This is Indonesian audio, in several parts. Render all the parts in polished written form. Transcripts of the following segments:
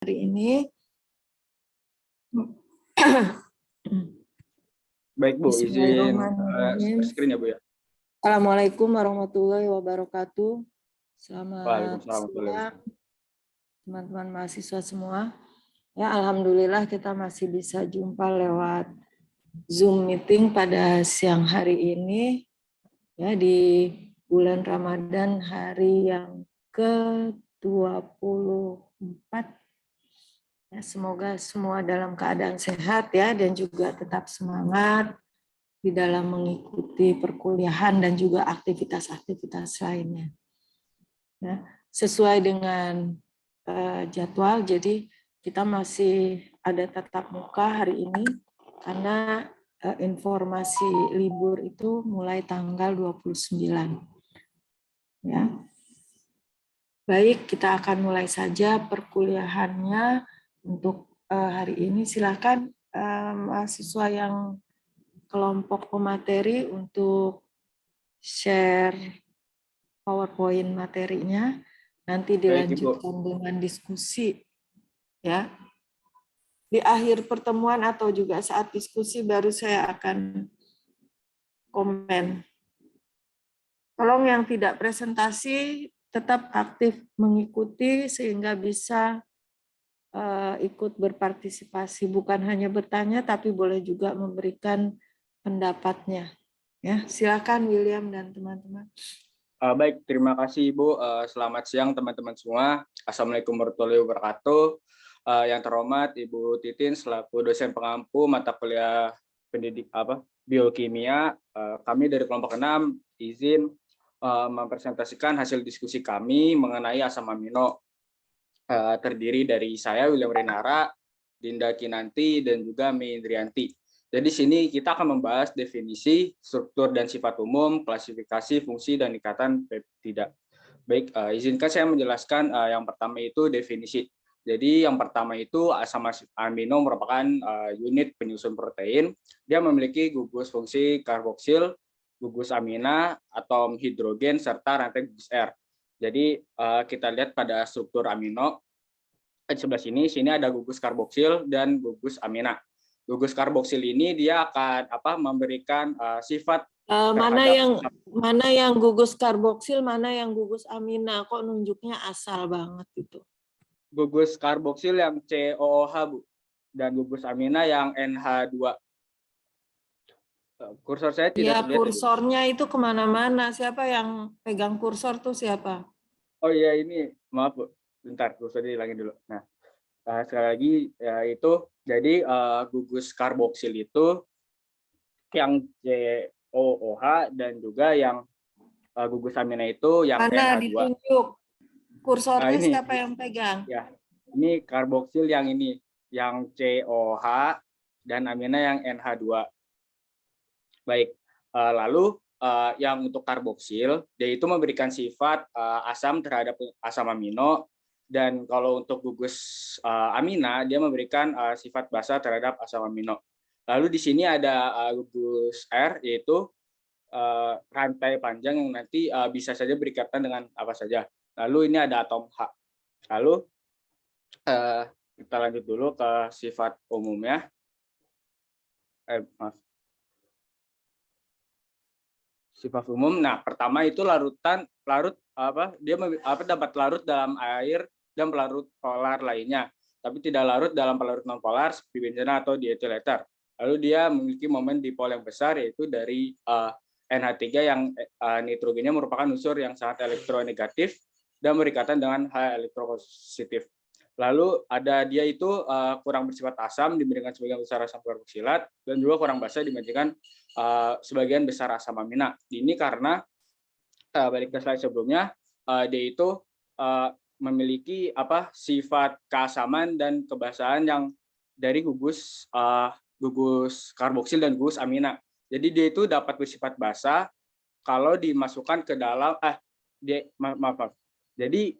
hari ini. Baik Bu, izin Bismillahirrahmanirrahim. screen ya Bu ya. Assalamualaikum warahmatullahi wabarakatuh. Selamat Waalaikumsalam. siang teman-teman mahasiswa semua. Ya, alhamdulillah kita masih bisa jumpa lewat Zoom meeting pada siang hari ini ya di bulan Ramadan hari yang ke-24. Ya, semoga semua dalam keadaan sehat ya dan juga tetap semangat di dalam mengikuti perkuliahan dan juga aktivitas-aktivitas lainnya. Ya, sesuai dengan jadwal, jadi kita masih ada tatap muka hari ini karena informasi libur itu mulai tanggal 29. Ya. Baik, kita akan mulai saja perkuliahannya untuk hari ini. Silakan mahasiswa yang kelompok pemateri untuk share PowerPoint materinya, nanti dilanjutkan dengan diskusi ya. Di akhir pertemuan atau juga saat diskusi baru saya akan komen. Tolong yang tidak presentasi tetap aktif mengikuti sehingga bisa ikut berpartisipasi, bukan hanya bertanya tapi boleh juga memberikan pendapatnya. Ya, silakan William dan teman-teman. Baik, terima kasih Ibu. Selamat siang teman-teman semua. Assalamualaikum warahmatullahi wabarakatuh. Yang terhormat Ibu Titin selaku dosen pengampu mata kuliah biokimia, kami dari kelompok 6 izin mempresentasikan hasil diskusi kami mengenai asam amino. Terdiri dari saya William Renara, Dinda Kinanti, dan juga Mei Indrianti. Jadi sini kita akan membahas definisi, struktur dan sifat umum, klasifikasi, fungsi, dan ikatan peptida. Baik, izinkan saya menjelaskan yang pertama itu definisi. Jadi yang pertama itu asam amino merupakan unit penyusun protein. Dia memiliki gugus fungsi karboksil, gugus amina, atom hidrogen, serta rantai gugus R. Jadi kita lihat pada struktur amino di sebelah sini ada gugus karboksil dan gugus amina. Gugus karboksil ini dia akan memberikan sifat mana yang gugus karboksil, mana yang gugus amina, kok nunjuknya asal banget itu. Gugus karboksil yang COOH Bu, dan gugus amina yang NH2. Kursor saya tidak terlihat. Kursornya itu kemana-mana. Siapa yang pegang kursor tuh siapa? Oh iya, ini maaf Bu, bentar kursornya hilangin dulu. Nah, sekali lagi ya itu jadi gugus karboksil itu yang COOH dan juga yang gugus amina itu yang mana NH2. Ditunjuk kursornya ini, siapa yang pegang? Ya, ini karboksil yang ini, yang COH dan amina yang NH2. Baik, lalu yang untuk karboksil, dia itu memberikan sifat asam terhadap asam amino, dan kalau untuk gugus amina, dia memberikan sifat basa terhadap asam amino. Lalu di sini ada gugus R, yaitu rantai panjang yang nanti bisa saja berikatan dengan apa saja. Lalu ini ada atom H. Lalu kita lanjut dulu ke sifat umumnya. Sifat umum. Nah, pertama itu dia dapat larut dalam air dan pelarut polar lainnya, tapi tidak larut dalam pelarut non polar seperti benzena atau diethyl ether. Lalu dia memiliki momen dipol yang besar, yaitu dari NH3 yang nitrogennya merupakan unsur yang sangat elektronegatif dan berikatan dengan H elektropositif. Lalu dia itu kurang bersifat asam dibandingkan sebagian besar asam karboksilat, dan juga kurang basa dibandingkan sebagian besar asam amina. Ini karena balik ke slide sebelumnya, dia itu memiliki sifat keasaman dan kebasahan yang dari gugus karboksil dan gugus amina. Jadi dia itu dapat bersifat basa kalau dimasukkan ke dalam Jadi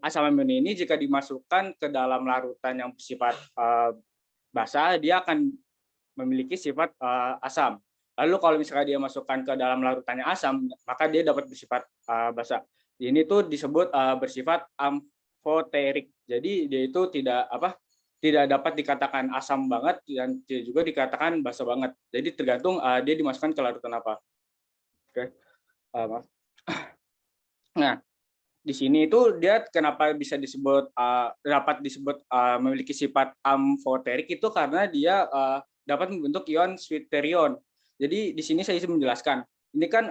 asam amino ini jika dimasukkan ke dalam larutan yang bersifat basa, dia akan memiliki sifat asam. Lalu kalau misalnya dia masukkan ke dalam larutannya asam, maka dia dapat bersifat basa. Ini tuh disebut bersifat amfoterik. Jadi dia itu tidak dapat dikatakan asam banget dan tidak juga dikatakan basa banget. Jadi tergantung dia dimasukkan ke larutan apa. Oke. Maaf. Nah, di sini itu dia kenapa bisa dapat disebut memiliki sifat amfoterik itu karena dia dapat membentuk ion zwitterion. Jadi di sini saya bisa menjelaskan. Ini kan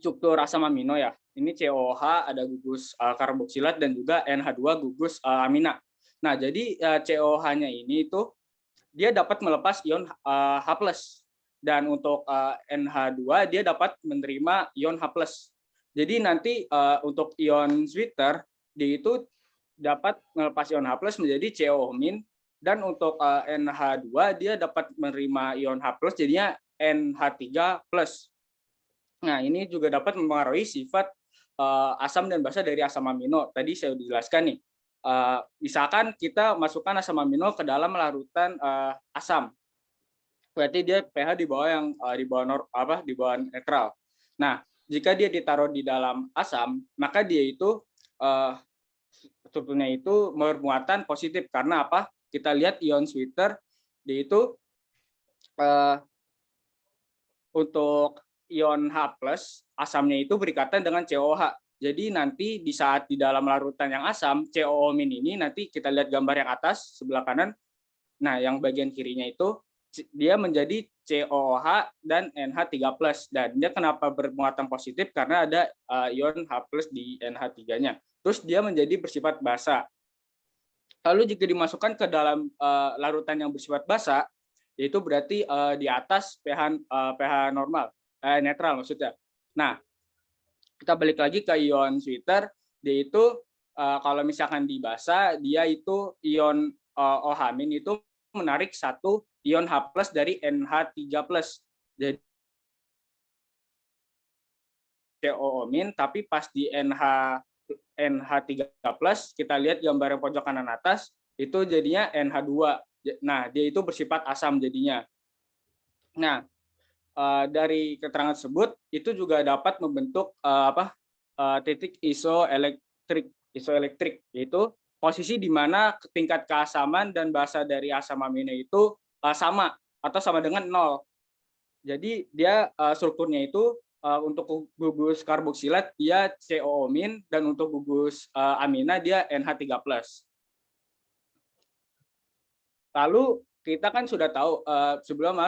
struktur asam amino ya. Ini COOH, ada gugus karboksilat dan juga NH2 gugus amina. Nah, jadi COOH-nya ini itu dia dapat melepas ion H+. Dan untuk NH2 dia dapat menerima ion H+. Jadi nanti untuk ion Zwitter dia itu dapat melepas ion H+ menjadi COO-, dan untuk NH2 dia dapat menerima ion H+ jadinya NH3+. Nah, ini juga dapat mempengaruhi sifat asam dan basa dari asam amino. Tadi saya sudah jelaskan nih. Misalkan kita masukkan asam amino ke dalam larutan asam. Berarti dia pH di bawah di bawah netral. Nah, jika dia ditaruh di dalam asam, maka dia itu strukturnya itu bermuatan positif karena apa? Kita lihat ion Zwitter dia itu untuk ion H+, asamnya itu berikatan dengan COOH. Jadi nanti di saat di dalam larutan yang asam, COO- ini nanti kita lihat gambar yang atas sebelah kanan. Nah, yang bagian kirinya itu dia menjadi COOH dan NH3+. Dan dia kenapa bermuatan positif? Karena ada ion H+ di NH3-nya. Terus dia menjadi bersifat basa. Lalu jika dimasukkan ke dalam larutan yang bersifat basa, itu berarti di atas pH normal, netral maksudnya. Nah, kita balik lagi ke ion Zwitter, dia itu kalau misalkan di basa, dia itu ion OH- itu menarik satu ion H+ dari NH3+. Jadi COO-, tapi pas di NH3+, kita lihat gambar yang pojok kanan atas, itu jadinya NH2. Nah, dia itu bersifat asam jadinya. Nah, dari keterangan tersebut itu juga dapat membentuk titik isoelektrik, yaitu posisi di mana tingkat keasaman dan basa dari asam amino itu sama atau sama dengan 0. Jadi dia strukturnya itu untuk gugus karboksilat dia COO- dan untuk gugus amina dia NH3+. Lalu kita kan sudah tahu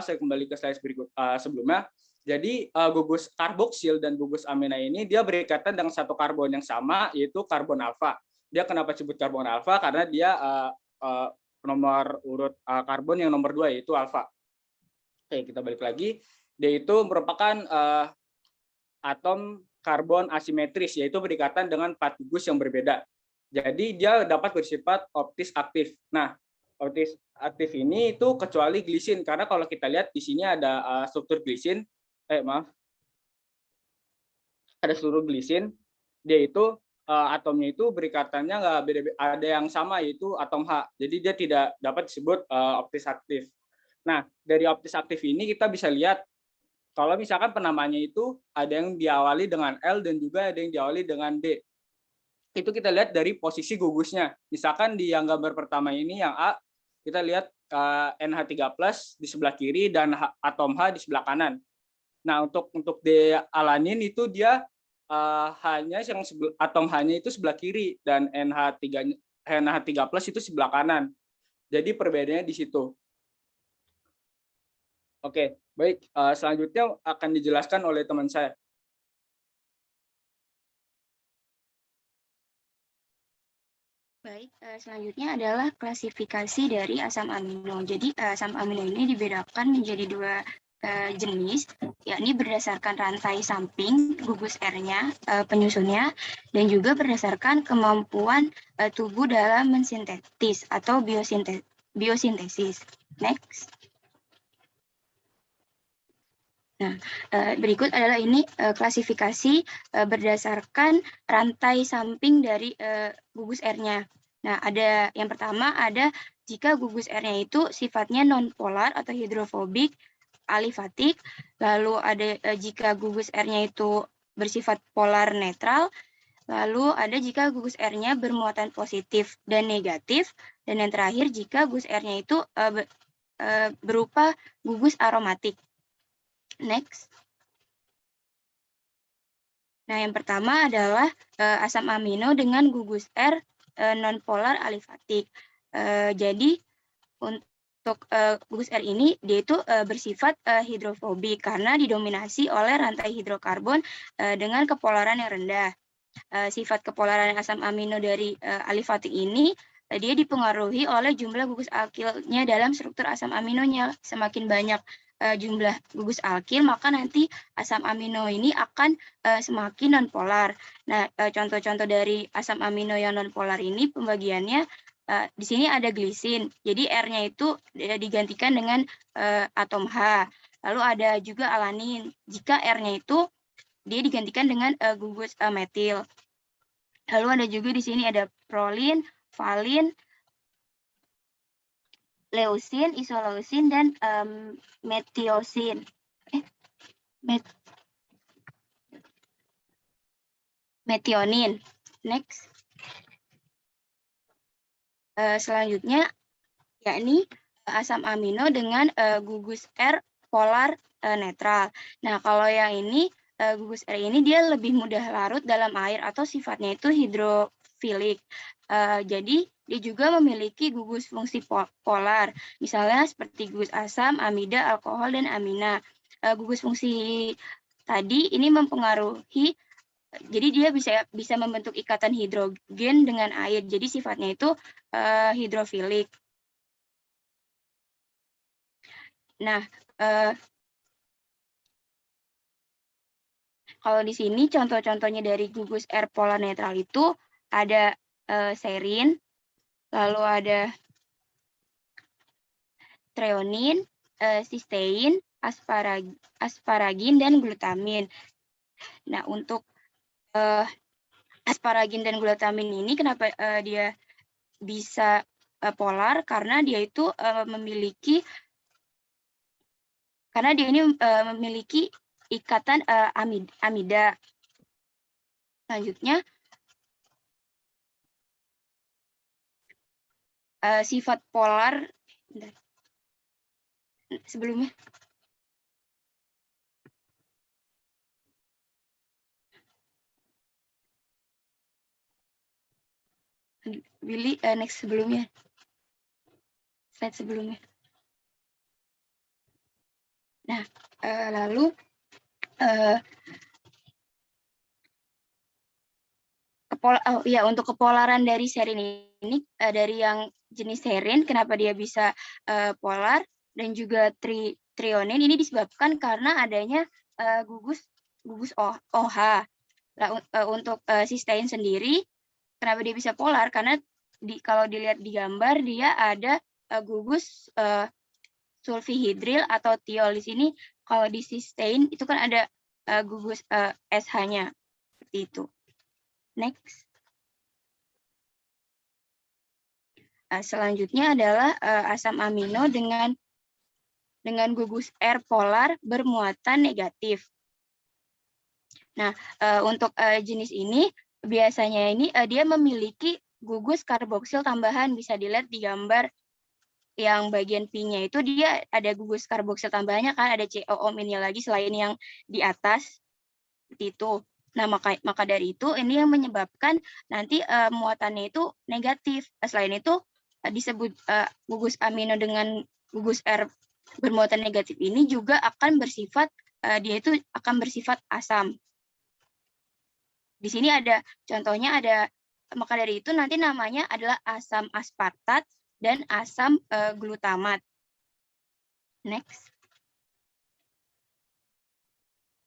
saya kembali ke slide berikut sebelumnya. Jadi gugus karboksil dan gugus amina ini dia berikatan dengan satu karbon yang sama, yaitu karbon alfa. Dia kenapa disebut karbon alfa? Karena dia nomor urut karbon yang nomor 2, yaitu alfa. Oke, kita balik lagi. Dia itu merupakan atom karbon asimetris, yaitu berikatan dengan 4 gugus yang berbeda. Jadi dia dapat bersifat optis aktif. Nah, optis aktif ini itu kecuali glisin, karena kalau kita lihat di sini ada struktur glisin, ada struktur glisin, dia itu atomnya itu berikatannya nggak beda, ada yang sama yaitu atom H. Jadi dia tidak dapat disebut optis aktif. Nah, dari optis aktif ini kita bisa lihat kalau misalkan penamanya itu ada yang diawali dengan L dan juga ada yang diawali dengan D. Itu kita lihat dari posisi gugusnya. Misalkan di yang gambar pertama ini yang A, kita lihat NH3+ di sebelah kiri dan atom H di sebelah kanan. Nah, untuk D-alanin itu dia hanya yang atom H-nya itu sebelah kiri dan NH3+ itu sebelah kanan. Jadi perbedaannya di situ. Oke, baik. Selanjutnya akan dijelaskan oleh teman saya. Baik, selanjutnya adalah klasifikasi dari asam amino. Jadi asam amino ini dibedakan menjadi 2 jenis, yakni berdasarkan rantai samping gugus R-nya, penyusunnya, dan juga berdasarkan kemampuan tubuh dalam mensintetis atau biosintesis. Next. Nah, berikut adalah ini klasifikasi berdasarkan rantai samping dari gugus R-nya. Nah, ada yang pertama ada jika gugus R-nya itu sifatnya nonpolar atau hidrofobik, alifatik. Lalu ada jika gugus R-nya itu bersifat polar netral, Lalu ada jika gugus R-nya bermuatan positif dan negatif. Dan yang terakhir jika gugus R-nya itu berupa gugus aromatik. Next. Nah, yang pertama adalah asam amino dengan gugus R nonpolar alifatik. Jadi untuk gugus R ini dia itu bersifat hidrofobik karena didominasi oleh rantai hidrokarbon dengan kepolaran yang rendah. Sifat kepolaran asam amino dari alifatik ini dia dipengaruhi oleh jumlah gugus alkilnya dalam struktur asam aminonya. Semakin banyak jumlah gugus alkil, maka nanti asam amino ini akan semakin nonpolar. Nah, contoh-contoh dari asam amino yang nonpolar ini pembagiannya di sini ada glisin. Jadi R-nya itu digantikan dengan atom H. Lalu ada juga alanin. Jika R-nya itu dia digantikan dengan gugus metil. Lalu ada juga di sini ada prolin, valin, leusin, isoleusin, dan metiosin. Metionin. Next. Selanjutnya, yakni asam amino dengan gugus R polar netral. Nah, kalau yang ini, gugus R ini dia lebih mudah larut dalam air atau sifatnya itu hidrofilik. Jadi, dia juga memiliki gugus fungsi polar. Misalnya seperti gugus asam, amida, alkohol, dan amina. Gugus fungsi tadi ini mempengaruhi, jadi dia bisa membentuk ikatan hidrogen dengan air. Jadi sifatnya itu hidrofilik. Nah, kalau di sini contoh-contohnya dari gugus R polar netral itu ada serin, lalu ada treonin, sistein, asparagin, dan glutamin. Nah, untuk asparagin dan glutamin ini kenapa dia bisa polar? Karena dia itu memiliki ikatan amida. Selanjutnya, sifat polar sebelumnya. Willy, next sebelumnya. Slide sebelumnya. Nah, lalu untuk kepolaran dari serin ini, dari yang jenis serin, kenapa dia bisa polar, dan juga trionin ini disebabkan karena adanya gugus OH. Nah, untuk sistein sendiri, kenapa dia bisa polar? Karena kalau dilihat di gambar, dia ada gugus sulfihidril atau tiol. Di sini kalau di sistein itu kan ada gugus SH-nya. Seperti itu. Next. Selanjutnya adalah asam amino dengan gugus R polar bermuatan negatif. Nah, untuk jenis ini biasanya ini dia memiliki gugus karboksil tambahan. Bisa dilihat di gambar yang bagian P-nya itu dia ada gugus karboksil tambahannya kan, ada COO ini lagi selain yang di atas. Seperti itu. Nah, maka dari itu ini yang menyebabkan nanti muatannya itu negatif. Selain itu disebut gugus amino dengan gugus R bermuatan negatif ini juga akan bersifat dia itu akan bersifat asam. Di sini ada contohnya, ada, maka dari itu nanti namanya adalah asam aspartat dan asam glutamat. Next.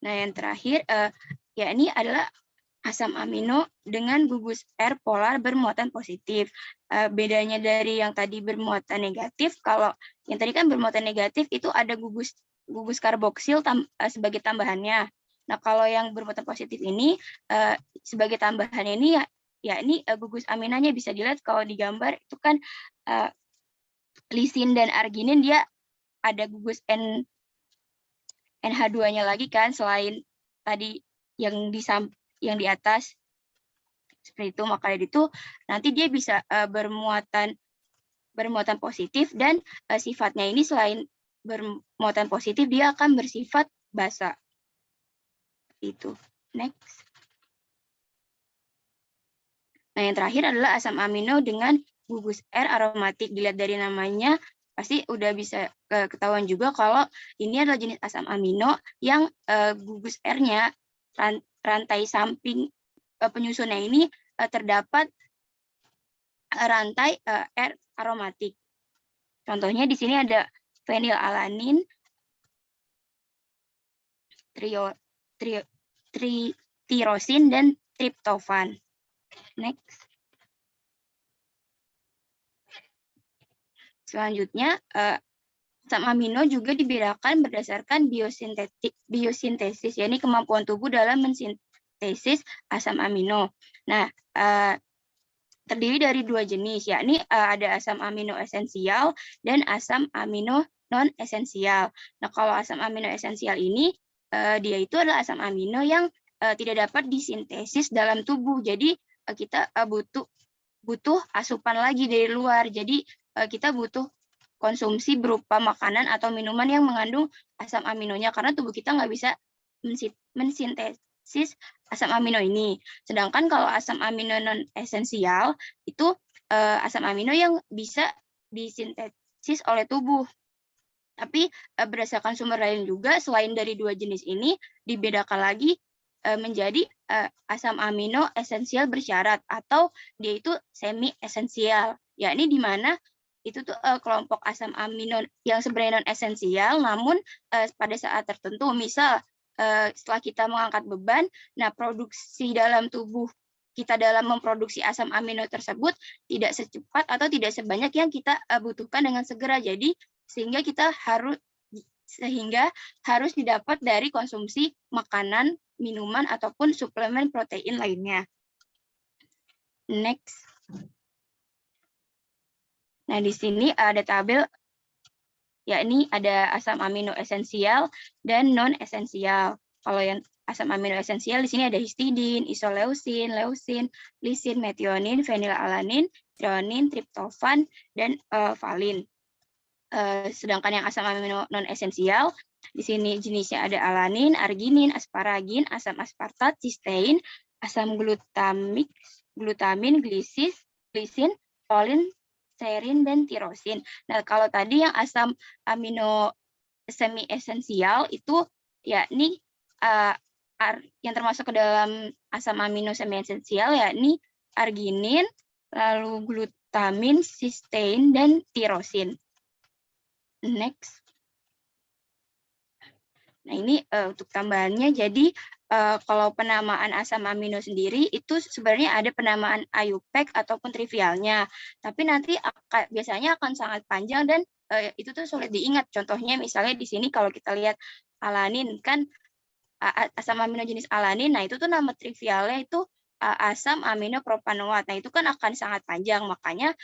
Nah, yang terakhir ya ini adalah asam amino dengan gugus R polar bermuatan positif. Bedanya dari yang tadi bermuatan negatif, kalau yang tadi kan bermuatan negatif itu ada gugus karboksil sebagai tambahannya. Nah, kalau yang bermuatan positif ini sebagai tambahannya ini ya ini gugus aminanya bisa dilihat kalau di gambar itu kan lisin dan arginin dia ada gugus NH2-nya lagi kan, selain tadi yang di atas. Seperti itu, maka dari itu nanti dia bisa bermuatan positif, dan sifatnya ini selain bermuatan positif dia akan bersifat basa. Itu. Next. Nah, yang terakhir adalah asam amino dengan gugus R aromatik. Dilihat dari namanya pasti udah bisa ketahuan juga kalau ini adalah jenis asam amino yang gugus R-nya, rantai samping penyusunnya ini terdapat rantai R aromatik. Contohnya di sini ada fenilalanin, tirosin, dan triptofan. Next. Selanjutnya, asam amino juga dibedakan berdasarkan biosintesis, yakni kemampuan tubuh dalam mensintesis asam amino. Nah, terdiri dari dua jenis, yakni ada asam amino esensial dan asam amino non esensial. Nah, kalau asam amino esensial ini dia itu adalah asam amino yang tidak dapat disintesis dalam tubuh. Jadi kita butuh asupan lagi dari luar. Jadi kita butuh konsumsi berupa makanan atau minuman yang mengandung asam aminonya, karena tubuh kita nggak bisa mensintesis asam amino ini. Sedangkan kalau asam amino non esensial itu asam amino yang bisa disintesis oleh tubuh. Tapi berdasarkan sumber lain juga, selain dari dua jenis ini, dibedakan lagi menjadi asam amino esensial bersyarat, atau dia itu semi esensial, yakni di mana itu tuh kelompok asam amino yang sebenarnya non esensial, namun pada saat tertentu, misal setelah kita mengangkat beban, nah produksi dalam tubuh kita dalam memproduksi asam amino tersebut tidak secepat atau tidak sebanyak yang kita butuhkan dengan segera. Jadi sehingga harus didapat dari konsumsi makanan, minuman, ataupun suplemen protein lainnya. Next. Nah, di sini ada tabel, yakni ada asam amino esensial dan non esensial. Kalau yang asam amino esensial di sini ada histidin, isoleusin, leusin, lisin, metionin, fenilalanin, threonin, triptofan, dan valin. Sedangkan yang asam amino non esensial di sini jenisnya ada alanin, arginin, asparagin, asam aspartat, sistein, asam glutamin, glisin, prolin, serin, dan tirosin. Nah, kalau tadi yang asam amino semi esensial itu yakni yang termasuk ke dalam asam amino semi esensial yakni arginin, lalu glutamin, sistein, dan tirosin. Next. Nah, ini untuk tambahannya. Jadi kalau penamaan asam amino sendiri itu sebenarnya ada penamaan IUPAC ataupun trivialnya. Tapi nanti biasanya akan sangat panjang dan itu tuh sulit diingat. Contohnya misalnya di sini kalau kita lihat alanin, kan asam amino jenis alanin, nah itu tuh nama trivialnya itu asam amino propanoat. Nah, itu kan akan sangat panjang, makanya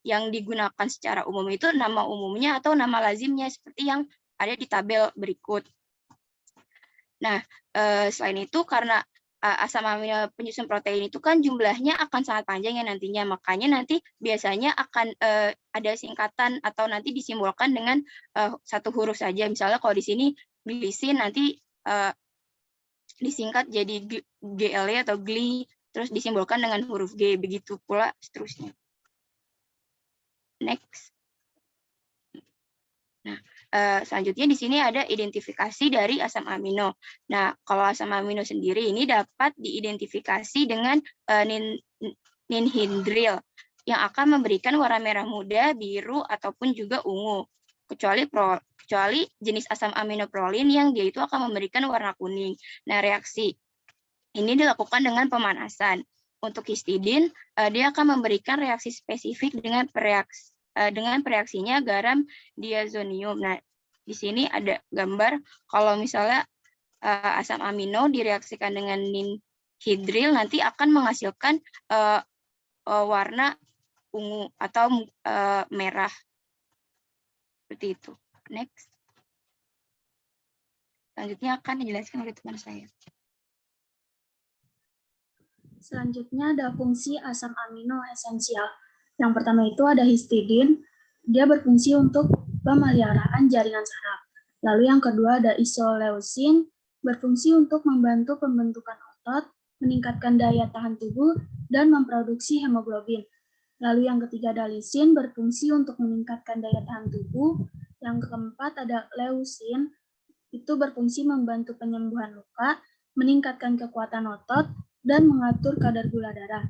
yang digunakan secara umum itu nama umumnya atau nama lazimnya seperti yang ada di tabel berikut. Nah, selain itu karena asam amino penyusun protein itu kan jumlahnya akan sangat panjang ya nantinya, makanya nanti biasanya akan ada singkatan atau nanti disimbolkan dengan satu huruf saja. Misalnya kalau di sini glisin nanti disingkat jadi GL atau GLI, terus disimbolkan dengan huruf G, begitu pula seterusnya. Next. Nah, selanjutnya di sini ada identifikasi dari asam amino. Nah, kalau asam amino sendiri ini dapat diidentifikasi dengan ninhidril yang akan memberikan warna merah muda, biru, ataupun juga ungu. Kecuali jenis asam amino prolin yang dia itu akan memberikan warna kuning. Nah, reaksi ini dilakukan dengan pemanasan. Untuk histidin, dia akan memberikan reaksi spesifik dengan reaksinya garam diazonium. Nah, di sini ada gambar kalau misalnya asam amino direaksikan dengan ninhidril nanti akan menghasilkan warna ungu atau merah. Seperti itu. Next. Selanjutnya akan dijelaskan oleh teman saya. Selanjutnya ada fungsi asam amino esensial. Yang pertama itu ada histidin, dia berfungsi untuk pemeliharaan jaringan saraf. Lalu yang kedua ada isoleusin, berfungsi untuk membantu pembentukan otot, meningkatkan daya tahan tubuh, dan memproduksi hemoglobin. Lalu yang ketiga ada lisin, berfungsi untuk meningkatkan daya tahan tubuh. Yang keempat ada leusin, itu berfungsi membantu penyembuhan luka, meningkatkan kekuatan otot, dan mengatur kadar gula darah.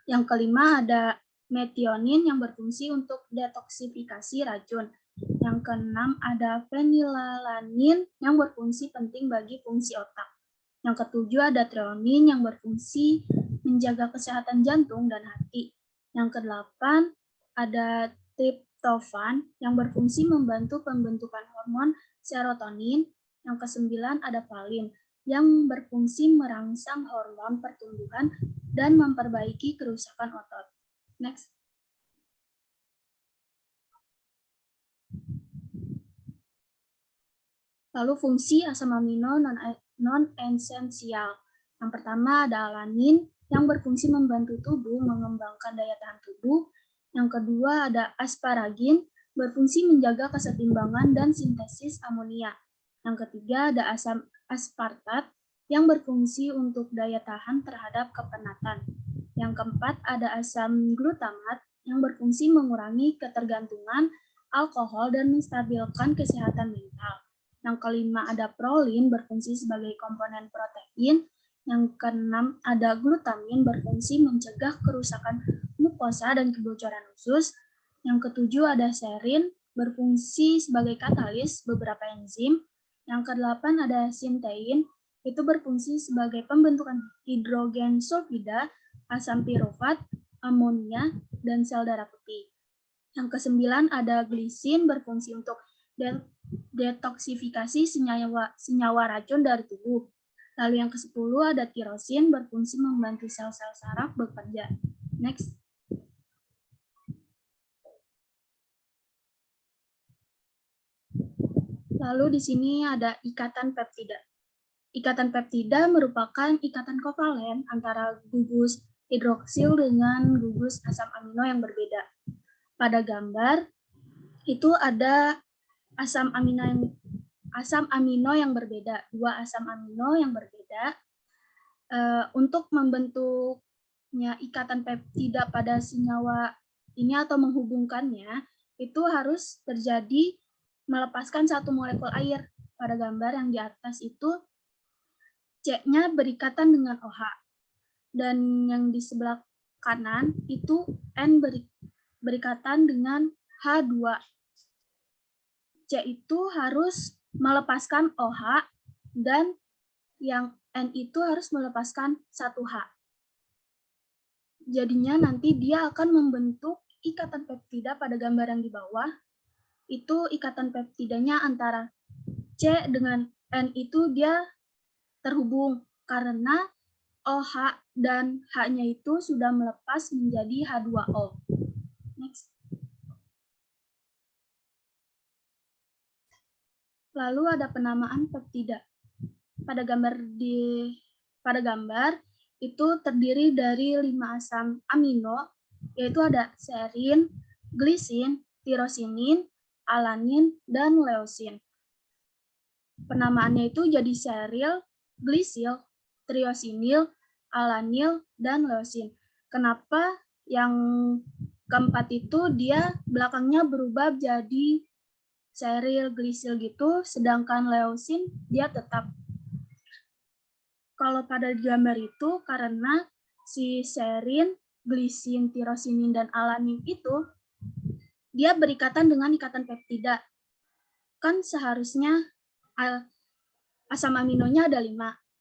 Yang kelima ada metionin yang berfungsi untuk detoksifikasi racun. Yang keenam ada fenilalanin yang berfungsi penting bagi fungsi otak. Yang ketujuh ada treonin yang berfungsi menjaga kesehatan jantung dan hati. Yang kedelapan ada triptofan yang berfungsi membantu pembentukan hormon serotonin. Yang kesembilan ada valin yang berfungsi merangsang hormon pertumbuhan dan memperbaiki kerusakan otot. Next. Lalu fungsi asam amino non-esensial. Yang pertama ada alanin yang berfungsi membantu tubuh mengembangkan daya tahan tubuh. Yang kedua ada asparagin berfungsi menjaga kesetimbangan dan sintesis amonia. Yang ketiga ada asam aspartat yang berfungsi untuk daya tahan terhadap kepenatan. Yang keempat ada asam glutamat yang berfungsi mengurangi ketergantungan alkohol dan menstabilkan kesehatan mental. Yang kelima ada prolin berfungsi sebagai komponen protein. Yang keenam ada glutamin berfungsi mencegah kerusakan mukosa dan kebocoran usus. Yang ketujuh ada serin berfungsi sebagai katalis beberapa enzim. Yang kedelapan ada sintein, itu berfungsi sebagai pembentukan hidrogen sulfida, asam pirofat, amonia, dan sel darah putih. Yang kesembilan ada glisin berfungsi untuk detoksifikasi senyawa racun dari tubuh. Lalu yang ke-10 ada tirosin berfungsi membantu sel-sel saraf bekerja. Next. Lalu di sini ada ikatan peptida. Ikatan peptida merupakan ikatan kovalen antara gugus hidroksil dengan gugus asam amino yang berbeda. Pada gambar itu ada asam amino yang berbeda, dua asam amino yang berbeda. Untuk membentuknya ikatan peptida pada senyawa ini atau menghubungkannya itu harus terjadi melepaskan satu molekul air. Pada gambar yang di atas itu C-nya berikatan dengan OH. Dan yang di sebelah kanan itu N berikatan dengan H2. C itu harus melepaskan OH dan yang N itu harus melepaskan 1H. Jadinya nanti dia akan membentuk ikatan peptida pada gambar yang di bawah. Itu ikatan peptidanya antara C dengan N itu dia terhubung karena OH dan H-nya itu sudah melepas menjadi H2O. Next. Lalu ada penamaan peptida. Pada gambar itu terdiri dari 5 asam amino, yaitu ada serin, glisin, tirosinin, alanin, dan leusin. Penamaannya itu jadi seril, glisil, triosinil, alanil, dan leusin. Kenapa yang keempat itu dia belakangnya berubah jadi seril, glisil gitu, sedangkan leusin dia tetap. Kalau pada gambar itu karena si serin, glisin, tirosinin, dan alanin itu dia berikatan dengan ikatan peptida. Kan seharusnya asam aminonya ada 5,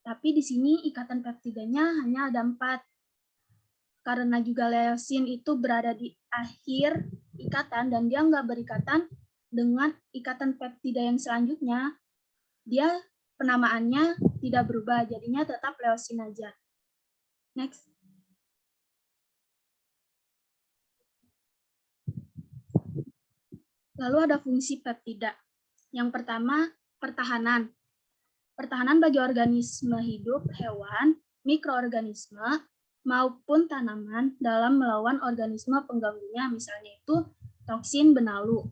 tapi di sini ikatan peptidanya hanya ada 4. Karena juga leusin itu berada di akhir ikatan dan dia nggak berikatan dengan ikatan peptida yang selanjutnya, dia penamaannya tidak berubah, jadinya tetap leusin aja. Next. Lalu ada fungsi peptida. Yang pertama, pertahanan. Pertahanan bagi organisme hidup, hewan, mikroorganisme, maupun tanaman dalam melawan organisme pengganggunya, misalnya itu toksin benalu.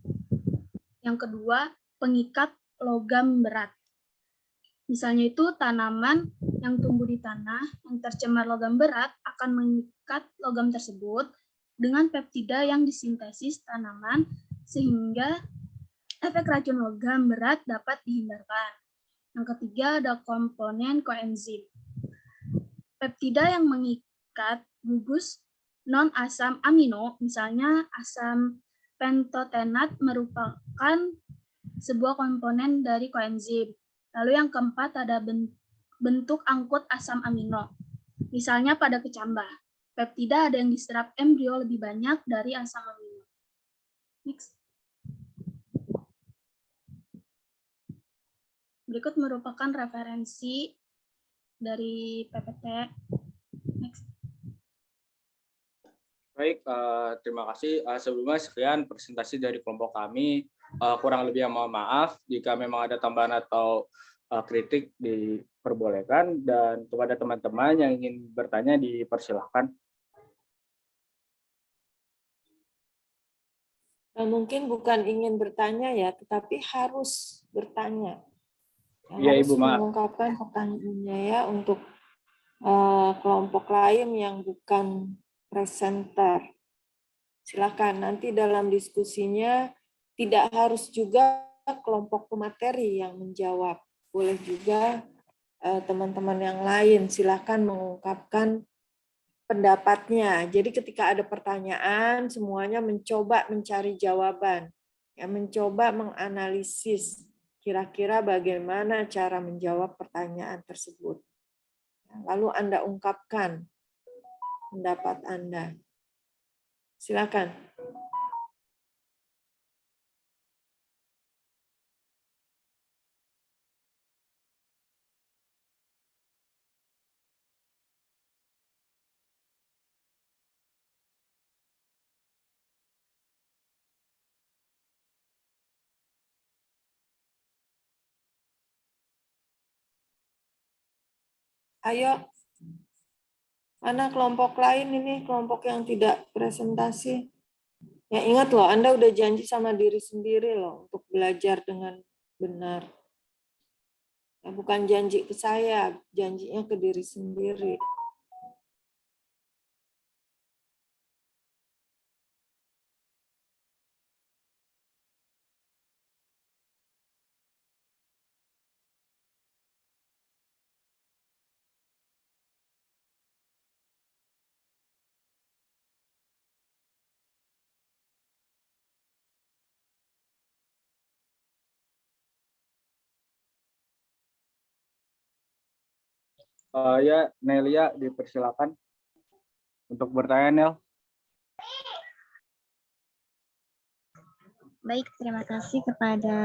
Yang kedua, pengikat logam berat. Misalnya itu tanaman yang tumbuh di tanah yang tercemar logam berat akan mengikat logam tersebut dengan peptida yang disintesis tanaman sehingga efek racun logam berat dapat dihindarkan. Yang ketiga ada komponen koenzim. Peptida yang mengikat gugus non-asam amino, misalnya asam pentotenat merupakan sebuah komponen dari koenzim. Lalu yang keempat ada bentuk angkut asam amino. Misalnya pada kecambah, peptida ada yang diserap embrio lebih banyak dari asam amino. Next. Berikut merupakan referensi dari PPT. Next. Baik, terima kasih. Sebelumnya sekian presentasi dari kelompok kami. Kurang lebih mohon maaf jika memang ada tambahan atau kritik diperbolehkan, dan kepada teman-teman yang ingin bertanya dipersilahkan. Mungkin bukan ingin bertanya ya, tetapi harus bertanya. Iya, Harus Ibu, maaf. mengungkapkan pertanyaannya ya untuk kelompok lain yang bukan presenter. Silakan nanti dalam diskusinya tidak harus juga kelompok pemateri yang menjawab. Boleh juga teman-teman yang lain silakan mengungkapkan pendapatnya. Jadi ketika ada pertanyaan, semuanya mencoba mencari jawaban, ya, mencoba menganalisis kira-kira bagaimana cara menjawab pertanyaan tersebut. Lalu Anda ungkapkan pendapat Anda. Silakan. Ayo, mana kelompok lain ini, kelompok yang tidak presentasi. Ya ingat loh, Anda udah janji sama diri sendiri loh untuk belajar dengan benar. Ya, bukan janji ke saya, janjinya ke diri sendiri. Ya, Nelia, dipersilakan untuk bertanya, Nel. Baik, terima kasih kepada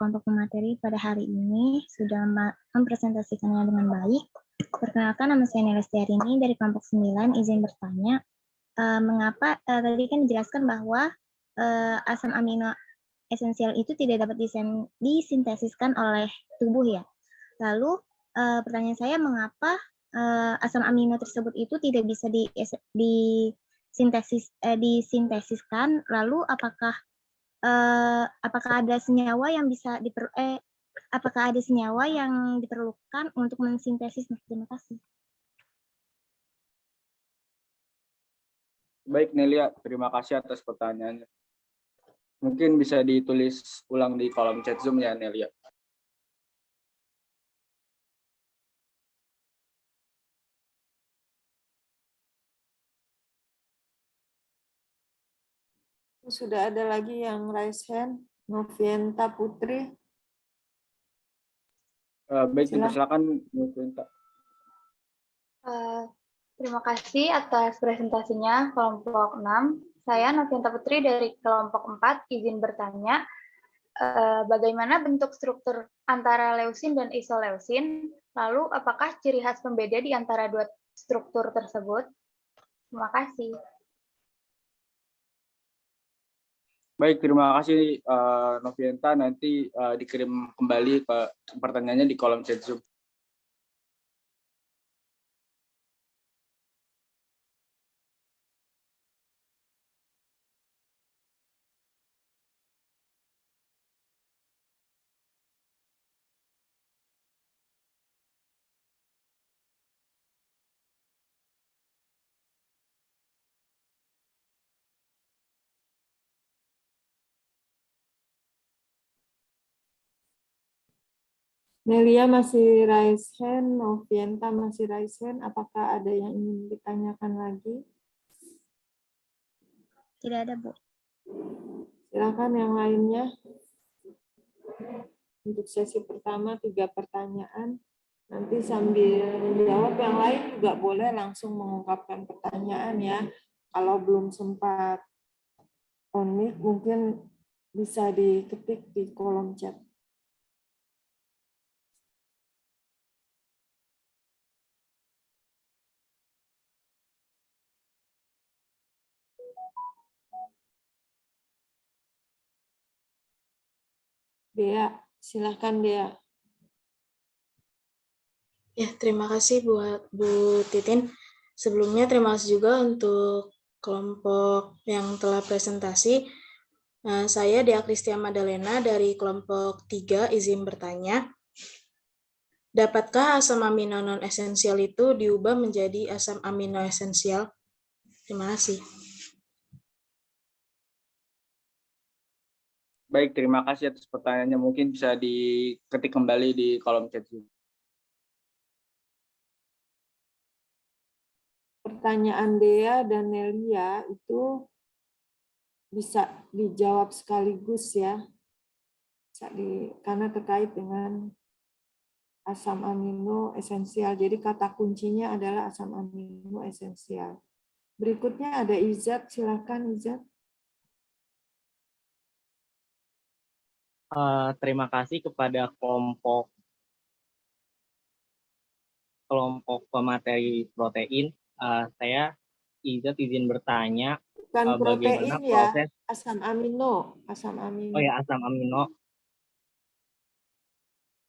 kelompok pemateri pada hari ini sudah mempresentasikannya dengan baik. Perkenalkan, nama saya Nelia Setiarini dari kelompok 9, izin bertanya. Mengapa tadi kan dijelaskan bahwa asam amino esensial itu tidak dapat disintesiskan oleh tubuh ya. Lalu pertanyaan saya, mengapa asam amino tersebut itu tidak bisa disintesiskan? Lalu apakah ada senyawa yang bisa apakah ada senyawa yang diperlukan untuk mensintesis? Terima kasih. Baik, Nelia, terima kasih atas pertanyaannya. Mungkin bisa ditulis ulang di kolom chat Zoom ya, Nelia. Sudah ada lagi yang raise hand, Novienta Putri. Baik, Silakan. dipersilakan, Novienta. Terima kasih atas presentasinya kelompok 6. Saya Novienta Putri dari kelompok 4, izin bertanya, bagaimana bentuk struktur antara leusin dan isoleusin? Lalu apakah ciri khas pembeda di antara dua struktur tersebut? Terima kasih. Baik, terima kasih Novienta. Nanti dikirim kembali ke pertanyaannya di kolom chat Zoom. Nelia masih raise hand, Novienta masih raise hand. Apakah ada yang ingin ditanyakan lagi? Tidak ada, Bu. Silakan yang lainnya. Untuk sesi pertama 3 pertanyaan. Nanti sambil menjawab yang lain juga boleh langsung mengungkapkan pertanyaan ya. Kalau belum sempat on mic mungkin bisa diketik di kolom chat. Dea, silahkan Dea. Ya, terima kasih buat Bu Titin. Sebelumnya terima kasih juga untuk kelompok yang telah presentasi. Saya Dea Kristia Madalena dari kelompok 3 izin bertanya. Dapatkah asam amino non-esensial itu diubah menjadi asam amino esensial? Terima kasih. Baik, terima kasih atas pertanyaannya. Mungkin bisa diketik kembali di kolom chat Zoom. Pertanyaan Dea dan Nelia itu bisa dijawab sekaligus ya. Karena terkait dengan asam amino esensial. Jadi kata kuncinya adalah asam amino esensial. Berikutnya ada Izat, silakan Izat. Terima kasih kepada kelompok pemateri protein. Saya izin bertanya Bukan bagaimana protein ya, proses asam amino. Asam amino. asam amino.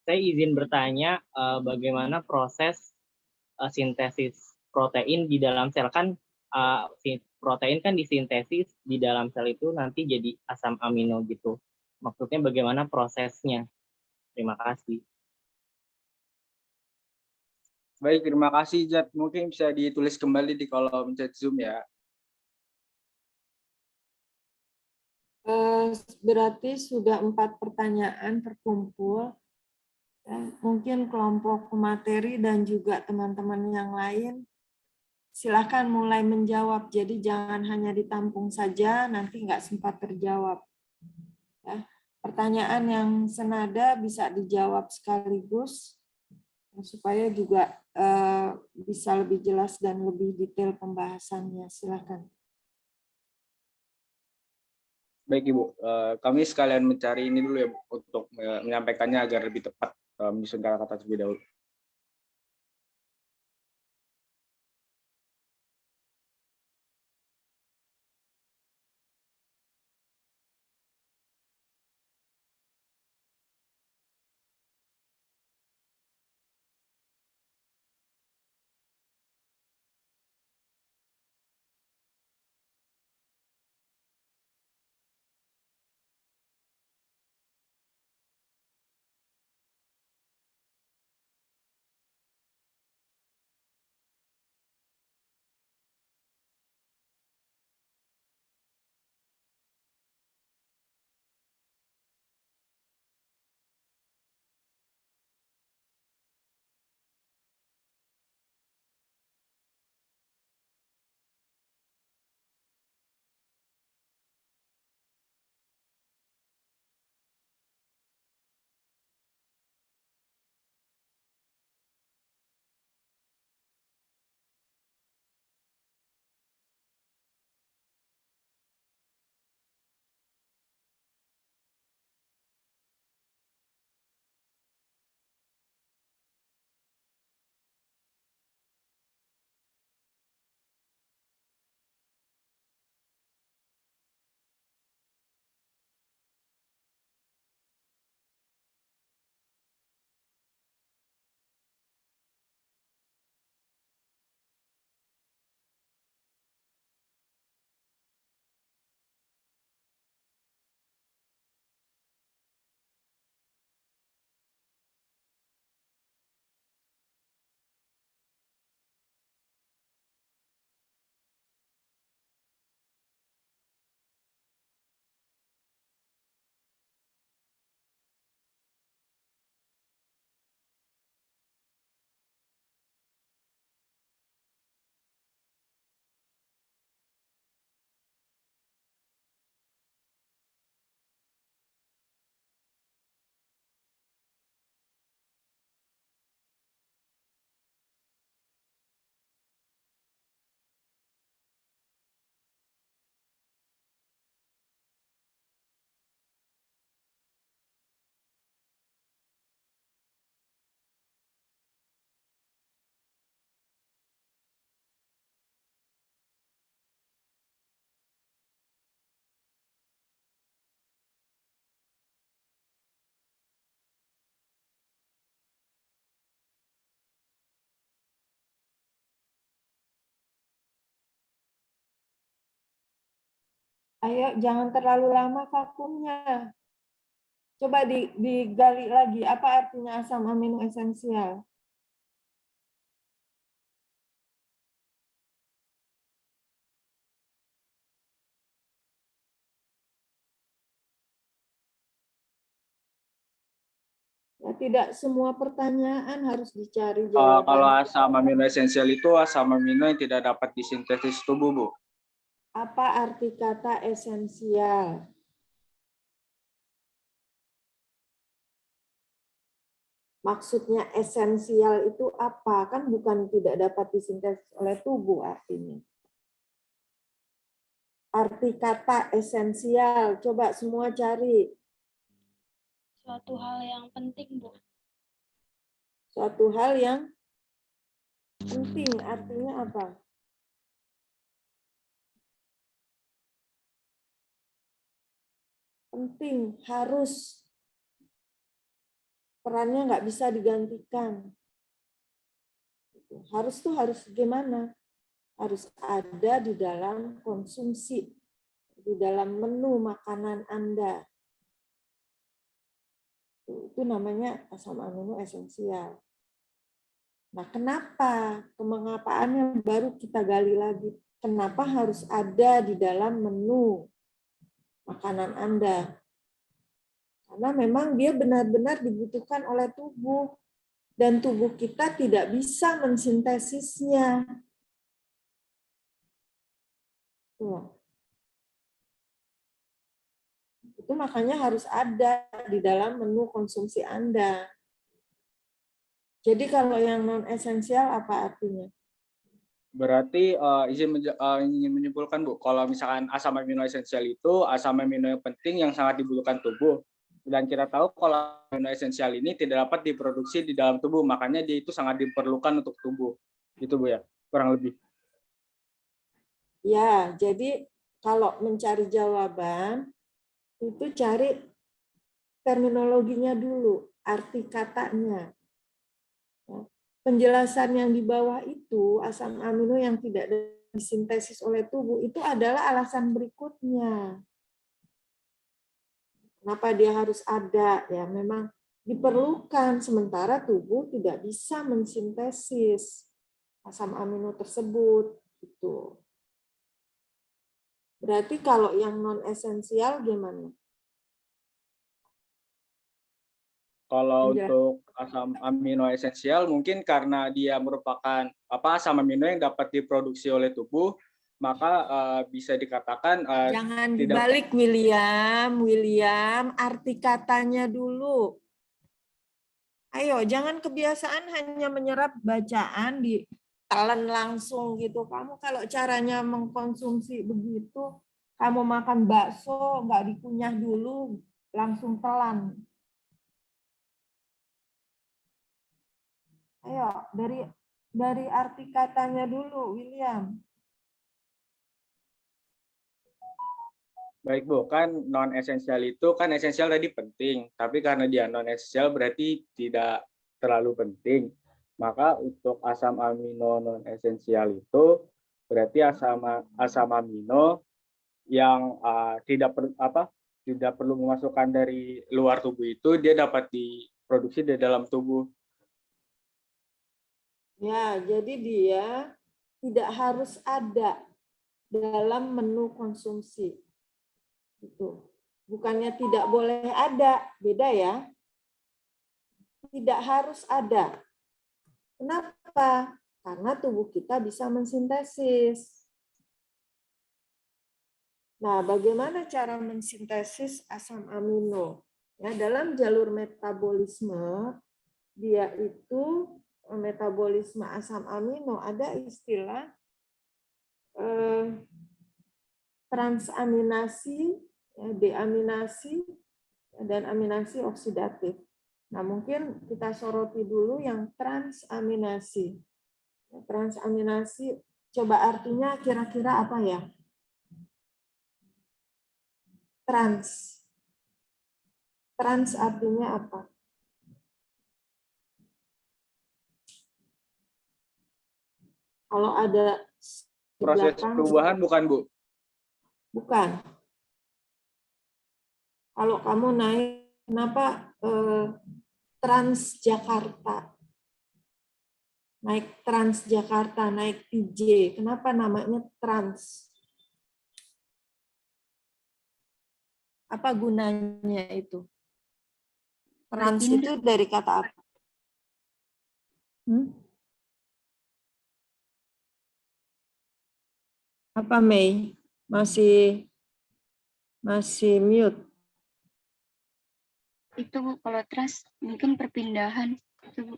Saya izin bertanya bagaimana proses sintesis protein di dalam sel, kan protein kan disintesis di dalam sel itu nanti jadi asam amino gitu. Maksudnya bagaimana prosesnya? Terima kasih. Baik, terima kasih Zat. Mungkin bisa ditulis kembali di kolom chat Zoom ya. Berarti sudah 4 pertanyaan terkumpul. Mungkin kelompok pemateri dan juga teman-teman yang lain silakan mulai menjawab. Jadi jangan hanya ditampung saja, nanti nggak sempat terjawab. Ya. Pertanyaan yang senada bisa dijawab sekaligus supaya juga bisa lebih jelas dan lebih detail pembahasannya. Silakan. Baik Ibu, kami sekalian mencari ini dulu ya Bu, untuk menyampaikannya agar lebih tepat menyusun kata-kata terlebih dahulu. Ayo, jangan terlalu lama vakumnya. Coba digali lagi, apa artinya asam amino esensial? Ya, tidak semua pertanyaan harus dicari Kalau jawabannya. asam amino esensial itu asam amino yang tidak dapat disintesis tubuh, Bu. Apa arti kata esensial? Maksudnya esensial itu apa? Kan bukan tidak dapat disintesis oleh tubuh artinya. Arti kata esensial, coba semua cari. Suatu hal yang penting, Bu. Suatu hal yang penting, artinya apa? Penting, harus. Perannya nggak bisa digantikan. Harus tuh harus gimana? Harus ada di dalam konsumsi, di dalam menu makanan Anda. Itu namanya asam amino esensial. Nah, kenapa? Kemengapaannya baru kita gali lagi. Kenapa harus ada di dalam menu makanan Anda? Karena memang dia benar-benar dibutuhkan oleh tubuh. Dan tubuh kita tidak bisa mensintesisnya. Tuh. Itu makanya harus ada di dalam menu konsumsi Anda. Jadi kalau yang non-esensial apa artinya? Berarti ingin menyimpulkan, Bu, kalau misalkan asam amino esensial itu asam amino yang penting yang sangat dibutuhkan tubuh. Dan kita tahu kalau amino esensial ini tidak dapat diproduksi di dalam tubuh, makanya dia itu sangat diperlukan untuk tubuh. Gitu, Bu, ya, kurang lebih. Ya, jadi kalau mencari jawaban, itu cari terminologinya dulu, arti katanya. Penjelasan yang di bawah itu, asam amino yang tidak disintesis oleh tubuh, itu adalah alasan berikutnya. Kenapa dia harus ada? Ya, memang diperlukan, sementara tubuh tidak bisa mensintesis asam amino tersebut. Gitu. Berarti kalau yang non-esensial gimana? Kalau untuk asam amino esensial mungkin karena dia merupakan asam amino yang dapat diproduksi oleh tubuh, maka bisa dikatakan Jangan tidak. dibalik, William, arti katanya dulu. Ayo, jangan kebiasaan hanya menyerap bacaan ditelan langsung gitu. Kamu kalau caranya mengkonsumsi begitu, kamu makan bakso nggak dikunyah dulu, langsung telan. Ayo, dari arti katanya dulu, William. Baik, Bu, kan non esensial itu kan esensial tadi penting, tapi karena dia non esensial berarti tidak terlalu penting. Maka untuk asam amino non esensial itu berarti asam amino yang tidak perlu memasukkan dari luar tubuh itu dia dapat diproduksi di dalam tubuh. Ya, jadi dia tidak harus ada dalam menu konsumsi. Itu. Bukannya tidak boleh ada, beda ya. Tidak harus ada. Kenapa? Karena tubuh kita bisa mensintesis. Nah, bagaimana cara mensintesis asam amino? Ya, dalam jalur metabolisme, dia itu metabolisme asam amino ada istilah transaminasi, deaminasi, dan aminasi oksidatif. Nah, mungkin kita soroti dulu yang transaminasi. Transaminasi, coba artinya kira-kira apa ya? Trans. Trans artinya apa? Kalau ada Proses perubahan bukan, Bu? Bukan. Kalau kamu naik, kenapa Transjakarta? Naik Transjakarta, naik TJ. Kenapa namanya Trans? Apa gunanya itu? Trans itu dari kata apa? Apa, Mei? Masih mute. Itu Bu, kalau trust mungkin perpindahan. Itu, Bu.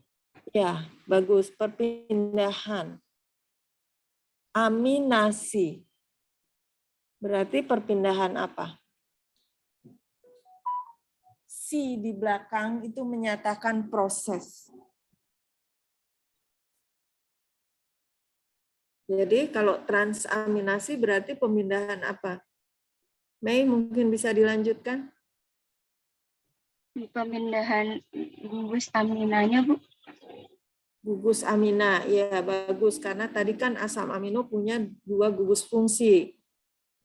Ya, bagus. Perpindahan. Aminasi. Berarti perpindahan apa? Si di belakang itu menyatakan proses. Jadi kalau transaminasi berarti pemindahan apa? Mei mungkin bisa dilanjutkan? Pemindahan gugus aminanya, Bu. Gugus amina, ya bagus. Karena tadi kan asam amino punya 2 gugus fungsi.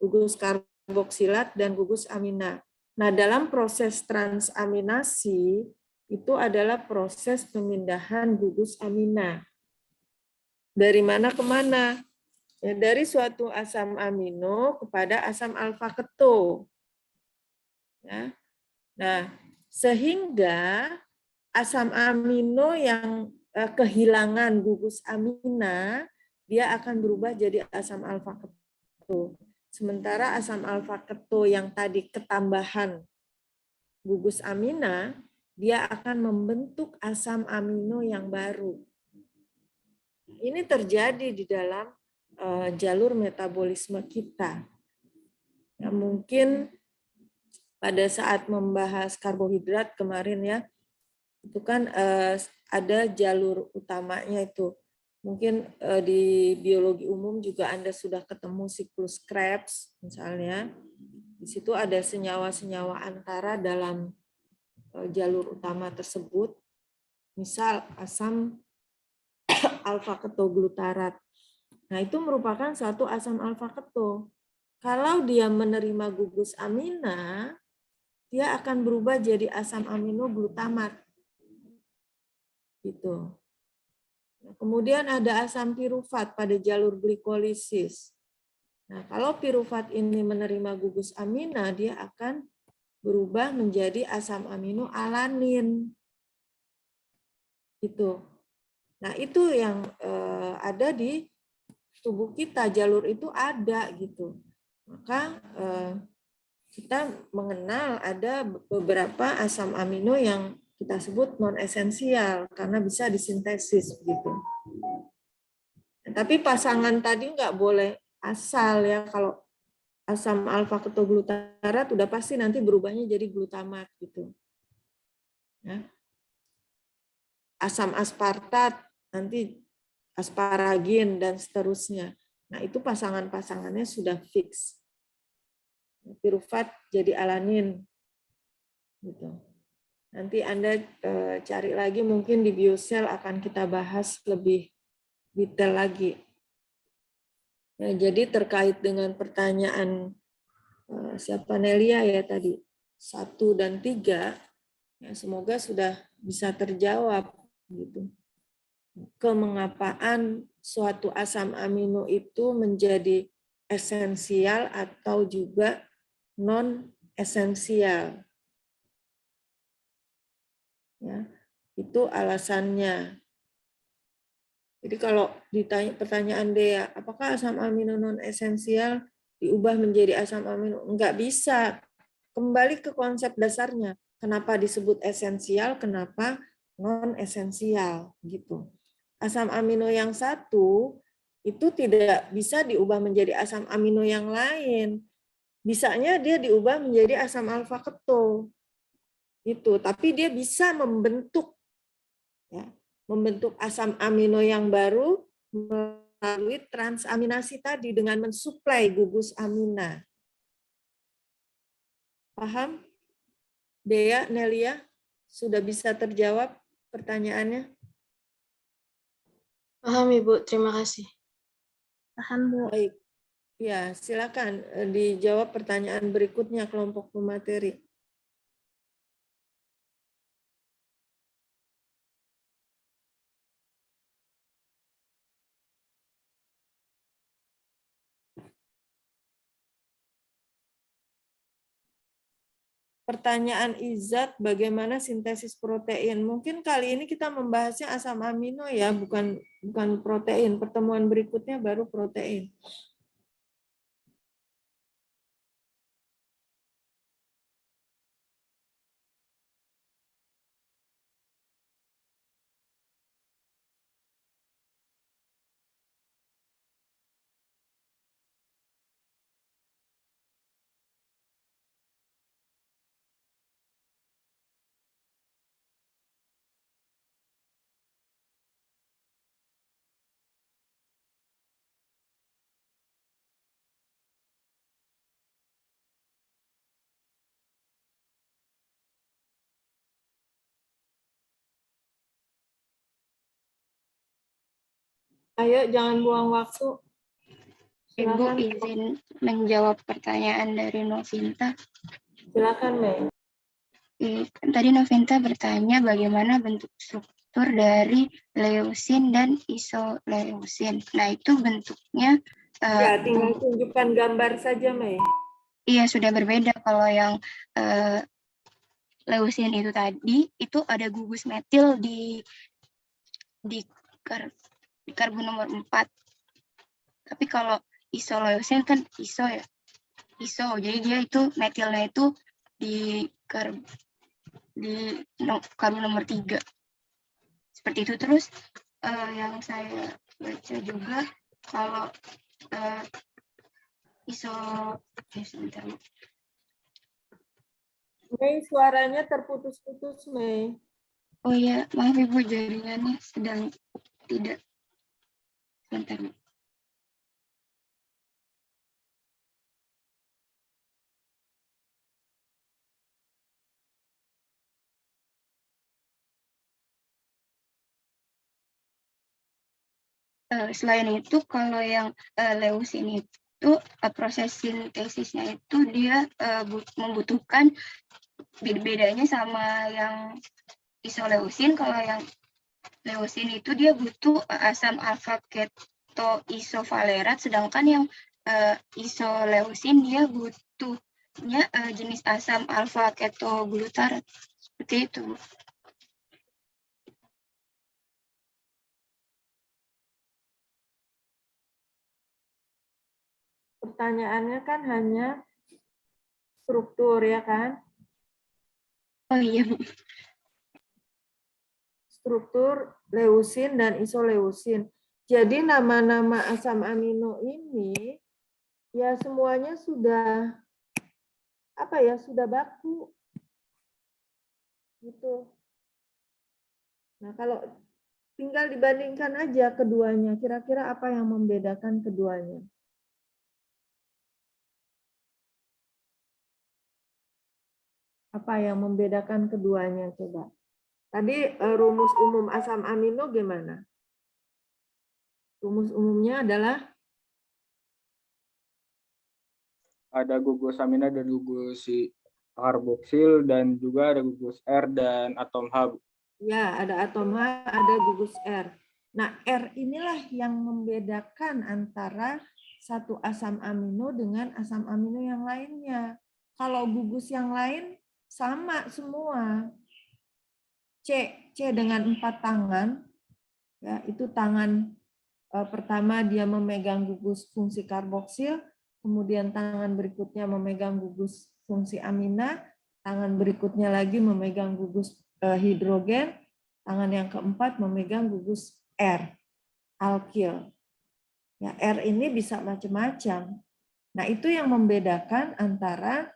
Gugus karboksilat dan gugus amina. Nah, dalam proses transaminasi itu adalah proses pemindahan gugus amina. Dari mana ke mana? Ya, dari suatu asam amino kepada asam alfa keto. Ya. Nah, sehingga asam amino yang kehilangan gugus amina, dia akan berubah jadi asam alfa keto. Sementara asam alfa keto yang tadi ketambahan gugus amina, dia akan membentuk asam amino yang baru. Ini terjadi di dalam jalur metabolisme kita. Ya, mungkin pada saat membahas karbohidrat kemarin ya, itu kan ada jalur utamanya itu. Mungkin di biologi umum juga Anda sudah ketemu siklus Krebs misalnya. Di situ ada senyawa-senyawa antara dalam jalur utama tersebut. Misal asam alfa ketoglutarat. Nah, itu merupakan suatu asam alfa keto. Kalau dia menerima gugus amina, dia akan berubah jadi asam amino glutamat. Gitu. Nah, kemudian ada asam pirufat pada jalur glikolisis. Nah, kalau pirufat ini menerima gugus amina, dia akan berubah menjadi asam amino alanin. Gitu. Nah, itu yang ada di tubuh kita, jalur itu ada gitu. Maka kita mengenal ada beberapa asam amino yang kita sebut non esensial karena bisa disintesis begitu. Tapi pasangan tadi nggak boleh asal ya, kalau asam alfa ketoglutarat udah pasti nanti berubahnya jadi glutamat gitu. Ya. Asam aspartat nanti asparagin dan seterusnya. Nah, itu pasangan-pasangannya sudah fix. Pirufat jadi alanin gitu. Nanti Anda cari lagi, mungkin di biosel akan kita bahas lebih detail lagi. Ya, jadi terkait dengan pertanyaan siapa Nelia ya tadi 1 dan 3, ya, semoga sudah bisa terjawab gitu. Kemengapaan suatu asam amino itu menjadi esensial atau juga non esensial. Ya, itu alasannya. Jadi kalau ditanya pertanyaan Dea, apakah asam amino non esensial diubah menjadi asam amino? Enggak bisa. Kembali ke konsep dasarnya. Kenapa disebut esensial, kenapa non esensial gitu. Asam amino yang satu itu tidak bisa diubah menjadi asam amino yang lain. Bisanya dia diubah menjadi asam alfa keto. Gitu, tapi dia bisa membentuk ya, membentuk asam amino yang baru melalui transaminasi tadi dengan mensuplai gugus amina. Paham? Dea, Nelia, sudah bisa terjawab pertanyaannya? Paham Ibu, terima kasih. Paham, Bu. Baik. Ya, silakan dijawab pertanyaan berikutnya kelompok pemateri. pertanyaan Izat, bagaimana sintesis protein? Mungkin kali ini kita membahasnya asam amino ya, bukan protein. Pertemuan berikutnya baru protein. Ayo, jangan buang waktu. Ibu Silakan. izin menjawab pertanyaan dari Novinta. Silakan, Mei. Tadi Novinta bertanya bagaimana bentuk struktur dari leusin dan isoleusin. Nah, itu bentuknya Ya, tinggal tunjukkan gambar saja, Mei. iya sudah berbeda. Kalau yang leusin itu tadi itu ada gugus metil di karbon nomor 4. Tapi kalau isoleusin kan iso ya. Iso. Jadi dia itu metilnya itu di karbon nomor 3. Seperti itu. Terus yang saya baca juga kalau sebentar. Mei, suaranya terputus-putus, Mei. Oh ya, maaf Ibu, jaringannya sedang tidak. Sebentar. Selain itu, kalau yang leusin itu proses sintesisnya itu dia membutuhkan bedanya sama yang isoleusin. Kalau yang leusin itu dia butuh asam alfa ketoisovalerat, sedangkan yang isoleusin dia butuhnya jenis asam alfa ketoglutarat. Seperti itu. Pertanyaannya kan hanya struktur, ya kan? Oh iya, Bu. Struktur leusin dan isoleusin. Jadi nama-nama asam amino ini ya semuanya sudah sudah baku. Gitu. Nah, kalau tinggal dibandingkan aja keduanya, kira-kira apa yang membedakan keduanya? Apa yang membedakan keduanya, coba? Tadi rumus umum asam amino gimana? Rumus umumnya adalah Ada gugus amina dan gugus karboksil, dan juga ada gugus R dan atom H. ya, ada atom H, ada gugus R. Nah, R inilah yang membedakan antara satu asam amino dengan asam amino yang lainnya. Kalau gugus yang lain sama semua. C dengan 4 tangan, ya itu tangan pertama dia memegang gugus fungsi karboksil, kemudian tangan berikutnya memegang gugus fungsi amina, tangan berikutnya lagi memegang gugus hidrogen, tangan yang keempat memegang gugus R, alkil. Ya, R ini bisa macam-macam. Nah, itu yang membedakan antara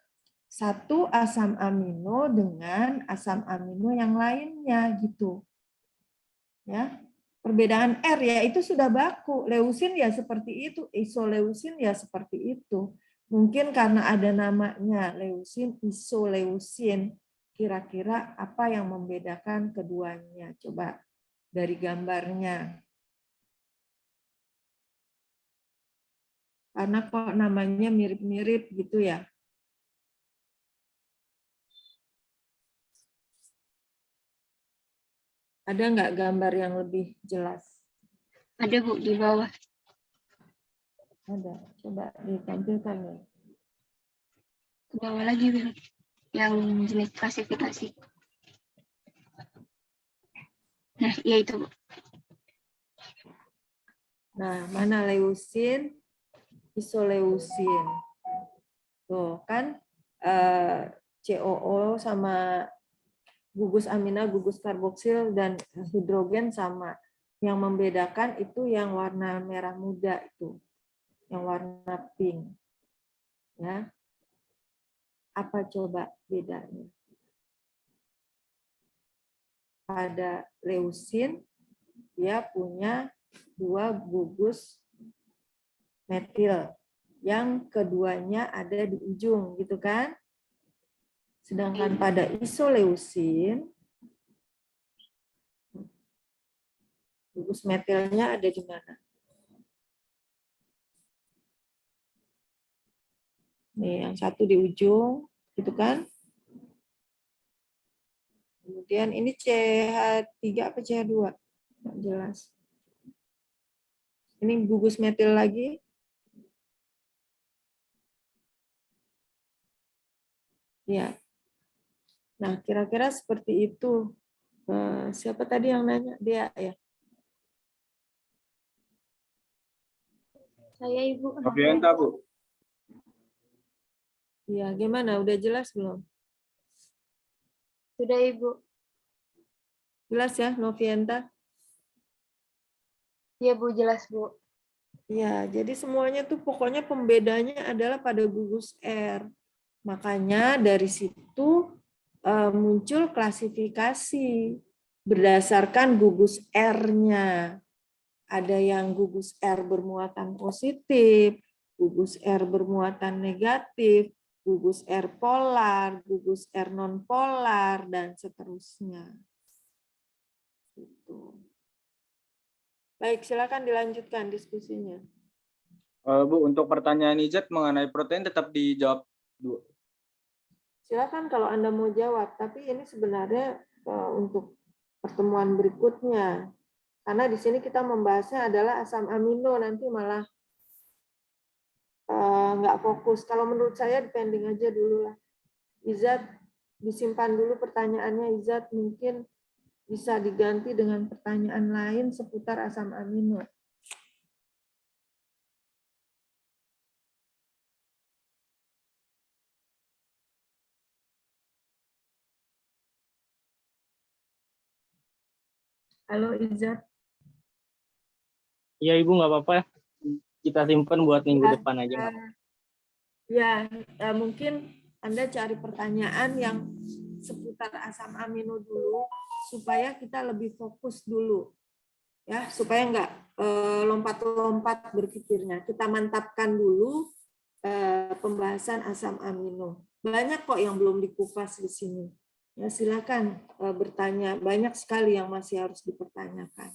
satu asam amino dengan asam amino yang lainnya gitu. Ya. Perbedaan R ya itu sudah baku. Leusin ya seperti itu, isoleusin ya seperti itu. Mungkin karena ada namanya leusin, isoleusin. Kira-kira apa yang membedakan keduanya? Coba dari gambarnya. Karena kok namanya mirip-mirip gitu ya. Ada nggak gambar yang lebih jelas? Ada Bu di bawah. Ada. Coba ditampilkan ya. Ke bawah lagi, Bu. yang jenis klasifikasi. Nah, ya itu, Bu. Nah, mana leusin, isoleusin. Tuh, kan COO sama gugus amina, gugus karboksil, dan hidrogen sama. Yang membedakan itu yang warna merah muda itu, yang warna pink. Ya. Apa coba bedanya? Pada leusin, dia punya 2 gugus metil. Yang keduanya ada di ujung, gitu kan? Sedangkan pada isoleusin, gugus metilnya ada di mana? Nih, yang satu di ujung, gitu kan? Kemudian ini CH3 apa CH2? Nggak jelas. Ini gugus metil lagi. Ya. Nah, kira-kira seperti itu. Siapa tadi yang nanya? Dia ya. Saya Ibu. Novianta, Bu. Iya, gimana? Udah jelas belum? Sudah Ibu. Jelas ya, Novianta? Iya Bu, jelas Bu. Ya, jadi semuanya tuh pokoknya pembedanya adalah pada gugus R. Makanya dari situ muncul klasifikasi berdasarkan gugus R-nya. Ada yang gugus R bermuatan positif, gugus R bermuatan negatif, gugus R polar, gugus R non-polar, dan seterusnya. Gitu. Baik, silakan dilanjutkan diskusinya. Bu, untuk pertanyaan Izat mengenai protein tetap dijawab dulu. Silakan kalau Anda mau jawab, tapi ini sebenarnya untuk pertemuan berikutnya. Karena di sini kita membahasnya adalah asam amino, nanti malah nggak fokus. Kalau menurut saya depending aja dulu lah. Izat, disimpan dulu pertanyaannya, Izat, mungkin bisa diganti dengan pertanyaan lain seputar asam amino. Halo Izat. Iya Ibu, nggak apa-apa. Kita simpan buat minggu depan aja. Nggak apa-apa. Ya, mungkin Anda cari pertanyaan yang seputar asam amino dulu, supaya kita lebih fokus dulu. Ya, supaya nggak lompat-lompat berpikirnya. Kita mantapkan dulu pembahasan asam amino. Banyak kok yang belum dikupas di sini. Ya, silakan bertanya. Banyak sekali yang masih harus dipertanyakan.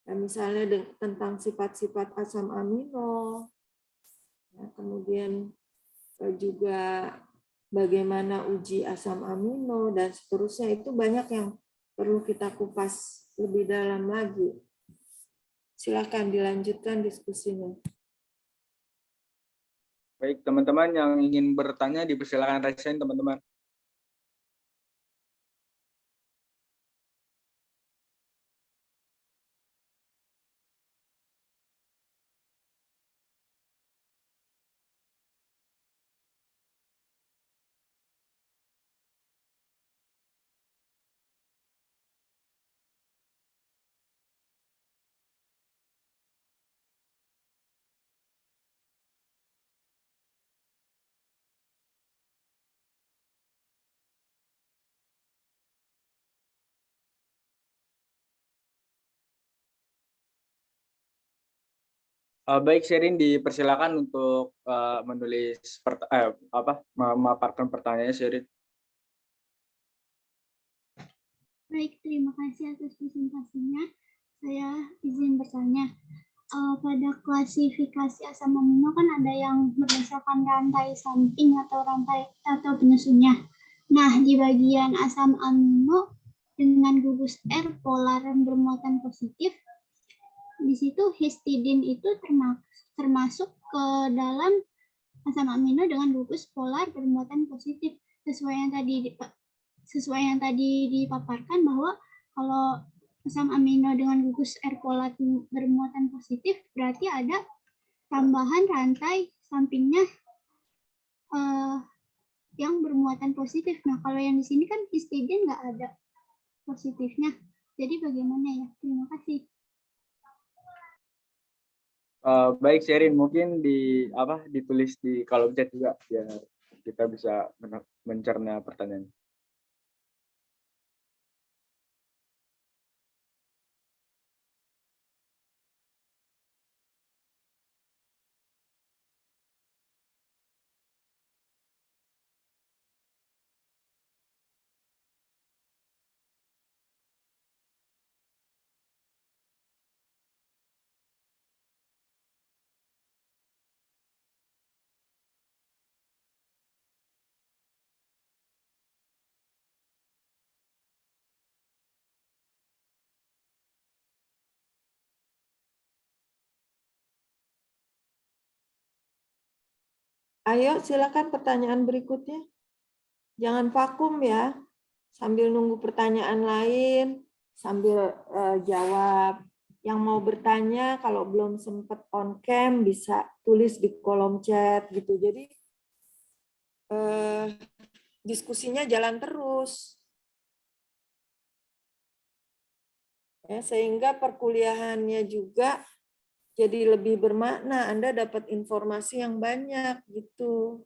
Ya, misalnya tentang sifat-sifat asam amino, ya, kemudian juga bagaimana uji asam amino, dan seterusnya. Itu banyak yang perlu kita kupas lebih dalam lagi. Silakan dilanjutkan diskusinya. Baik, teman-teman yang ingin bertanya dipersilakan raise hand, teman-teman. Baik, Sherin, dipersilakan untuk menulis memaparkan pertanyaannya, Sherin. Baik, terima kasih atas presentasinya. Saya izin bertanya. Pada klasifikasi asam amino kan ada yang berdasarkan rantai samping atau rantai atau penyusunnya. Nah, di bagian asam amino dengan gugus R polar yang bermuatan positif, di situ histidin itu termasuk ke dalam asam amino dengan gugus polar bermuatan positif. sesuai yang tadi dipaparkan bahwa kalau asam amino dengan gugus R folat bermuatan positif berarti ada tambahan rantai sampingnya yang bermuatan positif. Nah, kalau yang di sini kan histidin nggak ada positifnya. Jadi bagaimana ya? Terima kasih. Baik Sherin, mungkin ditulis di kolom chat juga biar kita bisa mencerna pertanyaan. Ayo, silakan pertanyaan berikutnya. Jangan vakum ya. Sambil nunggu pertanyaan lain, sambil jawab. Yang mau bertanya, kalau belum sempat on cam, bisa tulis di kolom chat gitu. Jadi diskusinya jalan terus. Ya, sehingga perkuliahannya juga jadi lebih bermakna. Anda dapat informasi yang banyak gitu.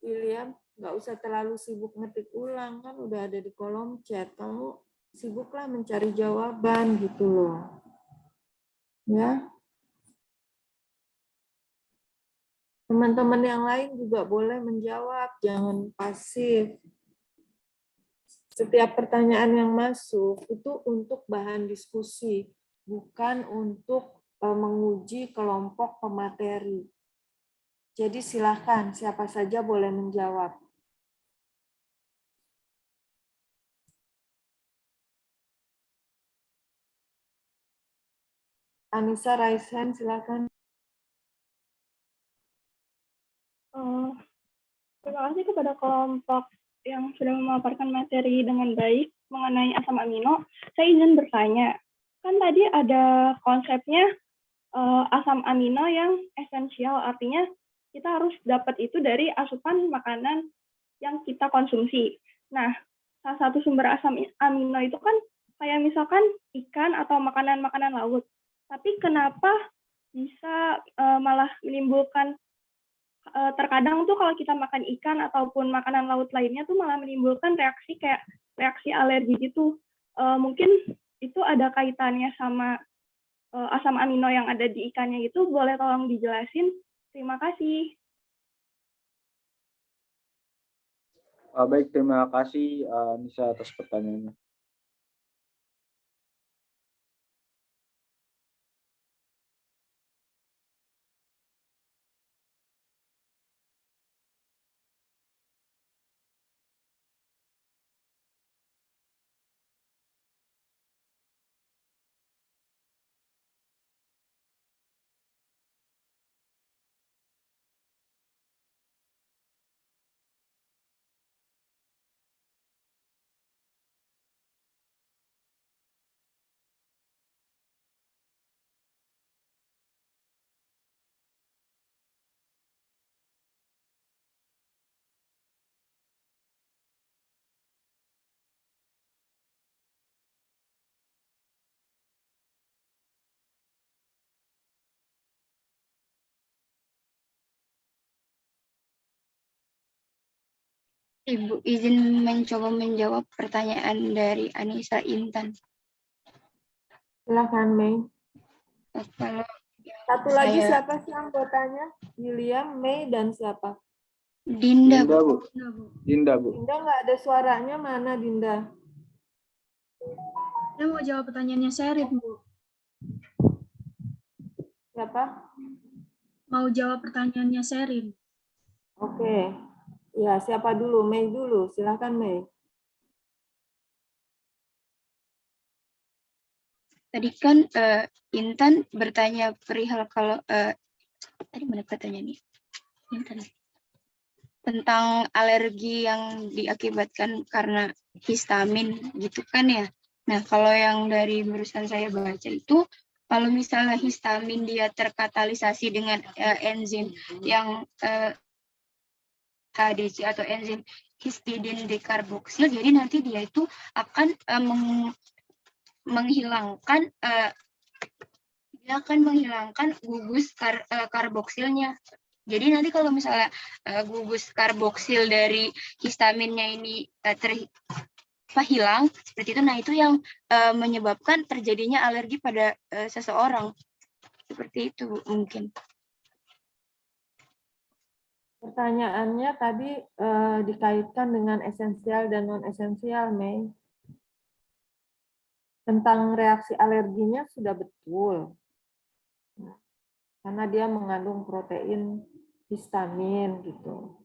William, nggak usah terlalu sibuk ngetik ulang, kan udah ada di kolom chat. Kamu sibuklah mencari jawaban gitu loh. Ya. Teman-teman yang lain juga boleh menjawab, jangan pasif. Setiap pertanyaan yang masuk itu untuk bahan diskusi, bukan untuk menguji kelompok pemateri. Jadi silakan, siapa saja boleh menjawab. Anissa Raisen, silakan. Terima kasih kepada kelompok yang sudah memaparkan materi dengan baik mengenai asam amino. Saya izin bertanya, kan tadi ada konsepnya asam amino yang esensial, artinya kita harus dapat itu dari asupan makanan yang kita konsumsi. Nah, salah satu sumber asam amino itu kan kayak misalkan ikan atau makanan-makanan laut. Tapi kenapa bisa malah menimbulkan, terkadang tuh kalau kita makan ikan ataupun makanan laut lainnya tuh malah menimbulkan reaksi kayak reaksi alergi gitu. Mungkin itu ada kaitannya sama asam amino yang ada di ikannya itu, boleh tolong dijelasin? Terima kasih. Baik, terima kasih Nisa atas pertanyaannya. Ibu izin mencoba menjawab pertanyaan dari Anissa Intan. Silakan, Mei. Kalau Satu lagi saya siapa sih anggotanya? William, Mei, dan siapa? Dinda, Dinda, Bu. Bu. Dinda, Bu. Dinda nggak ada suaranya, mana Dinda? Saya mau jawab pertanyaannya Sherin, Bu. Siapa? Mau jawab pertanyaannya Sherin. Oke. Ya, siapa dulu? Mei dulu. Silakan, Mei. Tadi kan Intan bertanya perihal kalau tadi mana pertanyaan nih? Intan. Tentang alergi yang diakibatkan karena histamin gitu kan ya. Nah, kalau yang dari barusan saya baca itu kalau misalnya histamin dia terkatalisasi dengan enzim yang HDC atau enzim histidin dekarboksil, jadi nanti dia itu akan menghilangkan gugus karboksilnya. Jadi nanti kalau misalnya gugus karboksil dari histaminnya ini hilang seperti itu, nah itu yang menyebabkan terjadinya alergi pada seseorang. Seperti itu Bu, mungkin. Pertanyaannya tadi dikaitkan dengan esensial dan non-esensial, Mei. Tentang reaksi alerginya sudah betul. Karena dia mengandung protein histamin gitu.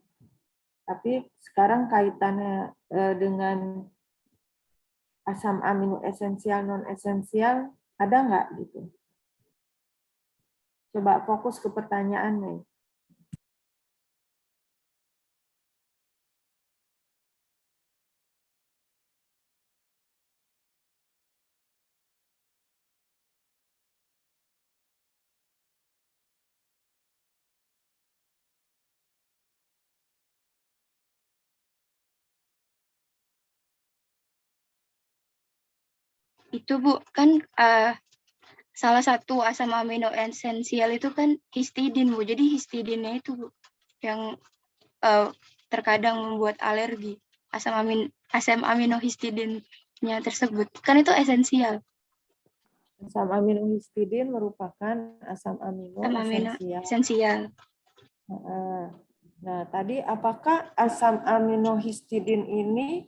Tapi sekarang kaitannya dengan asam amino esensial non esensial ada nggak gitu? Coba fokus ke pertanyaan nih. Itu Bu, kan salah satu asam amino esensial itu kan histidin Bu. Jadi histidinnya itu Bu yang terkadang membuat alergi. Asam amino histidinnya tersebut kan itu esensial. Asam amino histidin merupakan asam amino Esensial. Nah, tadi apakah asam amino histidin ini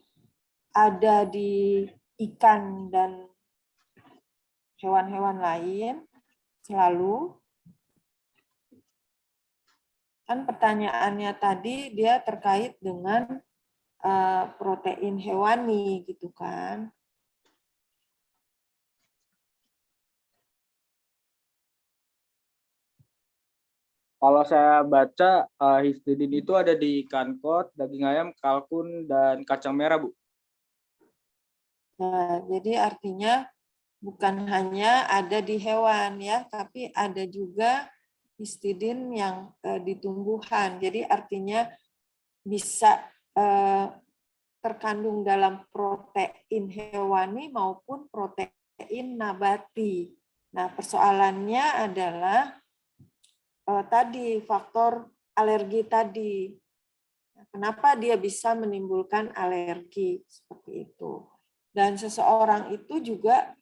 ada di ikan dan hewan-hewan lain selalu? Kan pertanyaannya tadi dia terkait dengan protein hewani gitu kan. Kalau saya baca, histidin itu ada di ikan kod, daging ayam, kalkun, dan kacang merah, Bu. Nah, jadi artinya bukan hanya ada di hewan ya, tapi ada juga histidin yang di tumbuhan. Jadi artinya bisa terkandung dalam protein hewani maupun protein nabati. Nah, persoalannya adalah tadi faktor alergi tadi. Kenapa dia bisa menimbulkan alergi seperti itu? Dan seseorang itu juga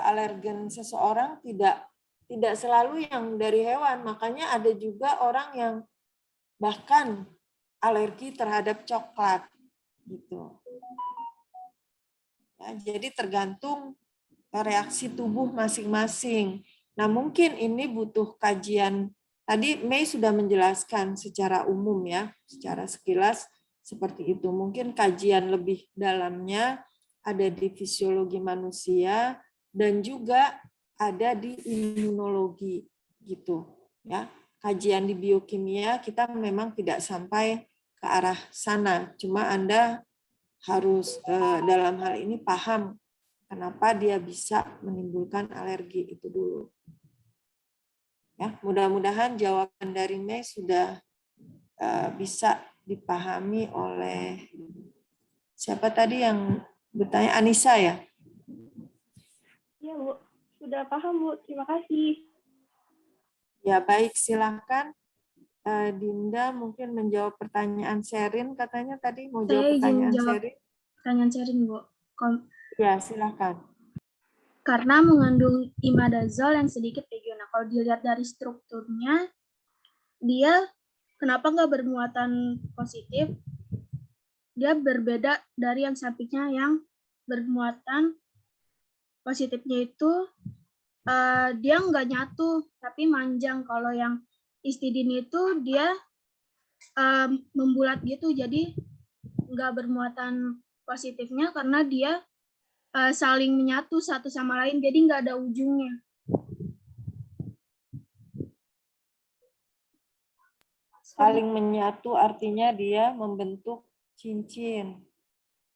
alergen seseorang tidak selalu yang dari hewan. Makanya ada juga orang yang bahkan alergi terhadap coklat gitu. Ya, jadi tergantung reaksi tubuh masing-masing. Nah, mungkin ini butuh kajian. Tadi Mei sudah menjelaskan secara umum ya, secara sekilas seperti itu. Mungkin kajian lebih dalamnya ada di fisiologi manusia dan juga ada di imunologi gitu ya. Kajian di biokimia kita memang tidak sampai ke arah sana. Cuma Anda harus dalam hal ini paham kenapa dia bisa menimbulkan alergi itu dulu. Ya, mudah-mudahan jawaban dari Mei sudah bisa dipahami oleh siapa tadi yang bertanya, Anissa ya? Iya, Bu. Sudah paham, Bu. Terima kasih. Ya, baik, silakan Dinda mungkin menjawab pertanyaan Sherin, katanya tadi mau Saya jawab izin pertanyaan jawab Sherin. pertanyaan Sherin, Bu. Ya, silakan. Karena mengandung imidazol yang sedikit regional. Kalau dilihat dari strukturnya, dia kenapa nggak bermuatan positif? Dia berbeda dari yang sampingnya yang bermuatan positifnya itu dia nggak nyatu, tapi manjang. Kalau yang histidin itu dia membulat gitu, jadi nggak bermuatan positifnya karena dia saling menyatu satu sama lain, jadi nggak ada ujungnya. Saling menyatu artinya dia membentuk cincin.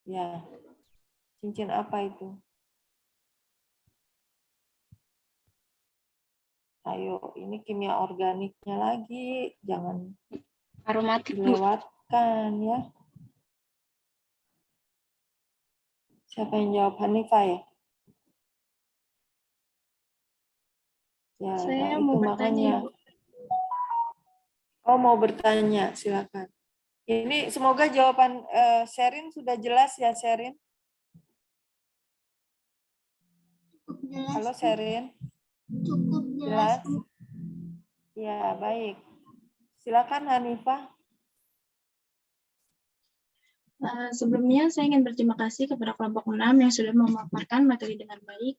Ya, cincin apa itu? Ayo, ini kimia organiknya lagi, jangan Aromatik, Bu. dilewatkan ya. Siapa yang jawab? Hanifah ya? Ya, Saya nah mau itu bertanya, makanya. Ibu. Oh, mau bertanya, silakan. Ini semoga jawaban Sherin sudah jelas ya, Sherin. Jelas, Halo, Bu. Sherin. Cukup jelas, Bu. Ya, baik. Silakan Hanifah. Sebelumnya saya ingin berterima kasih kepada kelompok 6 yang sudah memaparkan materi dengan baik.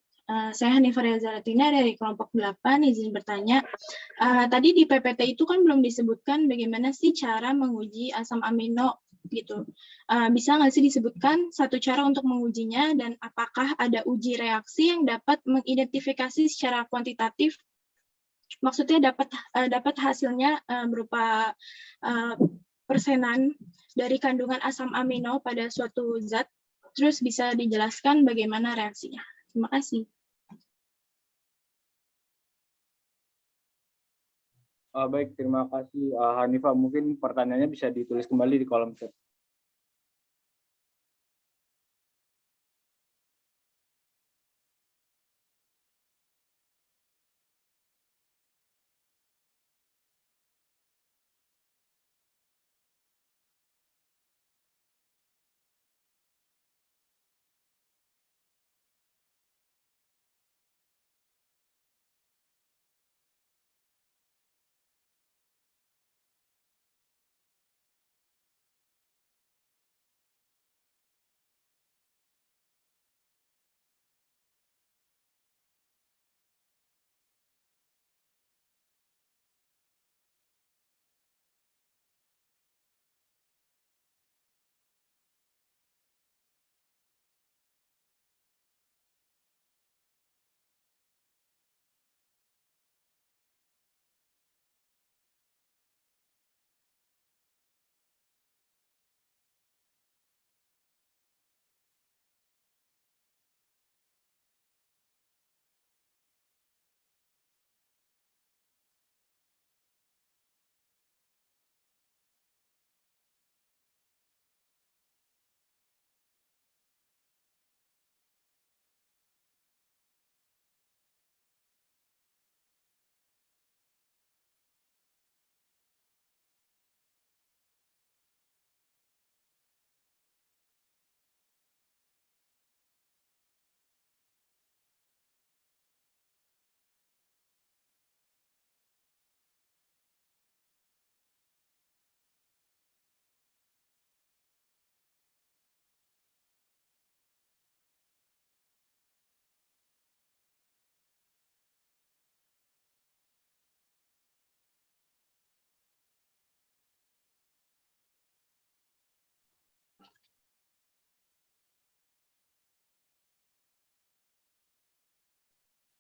Saya Hanifah Rezalatina dari kelompok 8, izin bertanya. Tadi di PPT itu kan belum disebutkan bagaimana sih cara menguji asam amino gitu. Bisa nggak sih disebutkan satu cara untuk mengujinya dan apakah ada uji reaksi yang dapat mengidentifikasi secara kuantitatif? Maksudnya dapat hasilnya berupa persenan dari kandungan asam amino pada suatu zat, terus bisa dijelaskan bagaimana reaksinya. Terima kasih. Baik, terima kasih Hanifah. Mungkin pertanyaannya bisa ditulis kembali di kolom chat.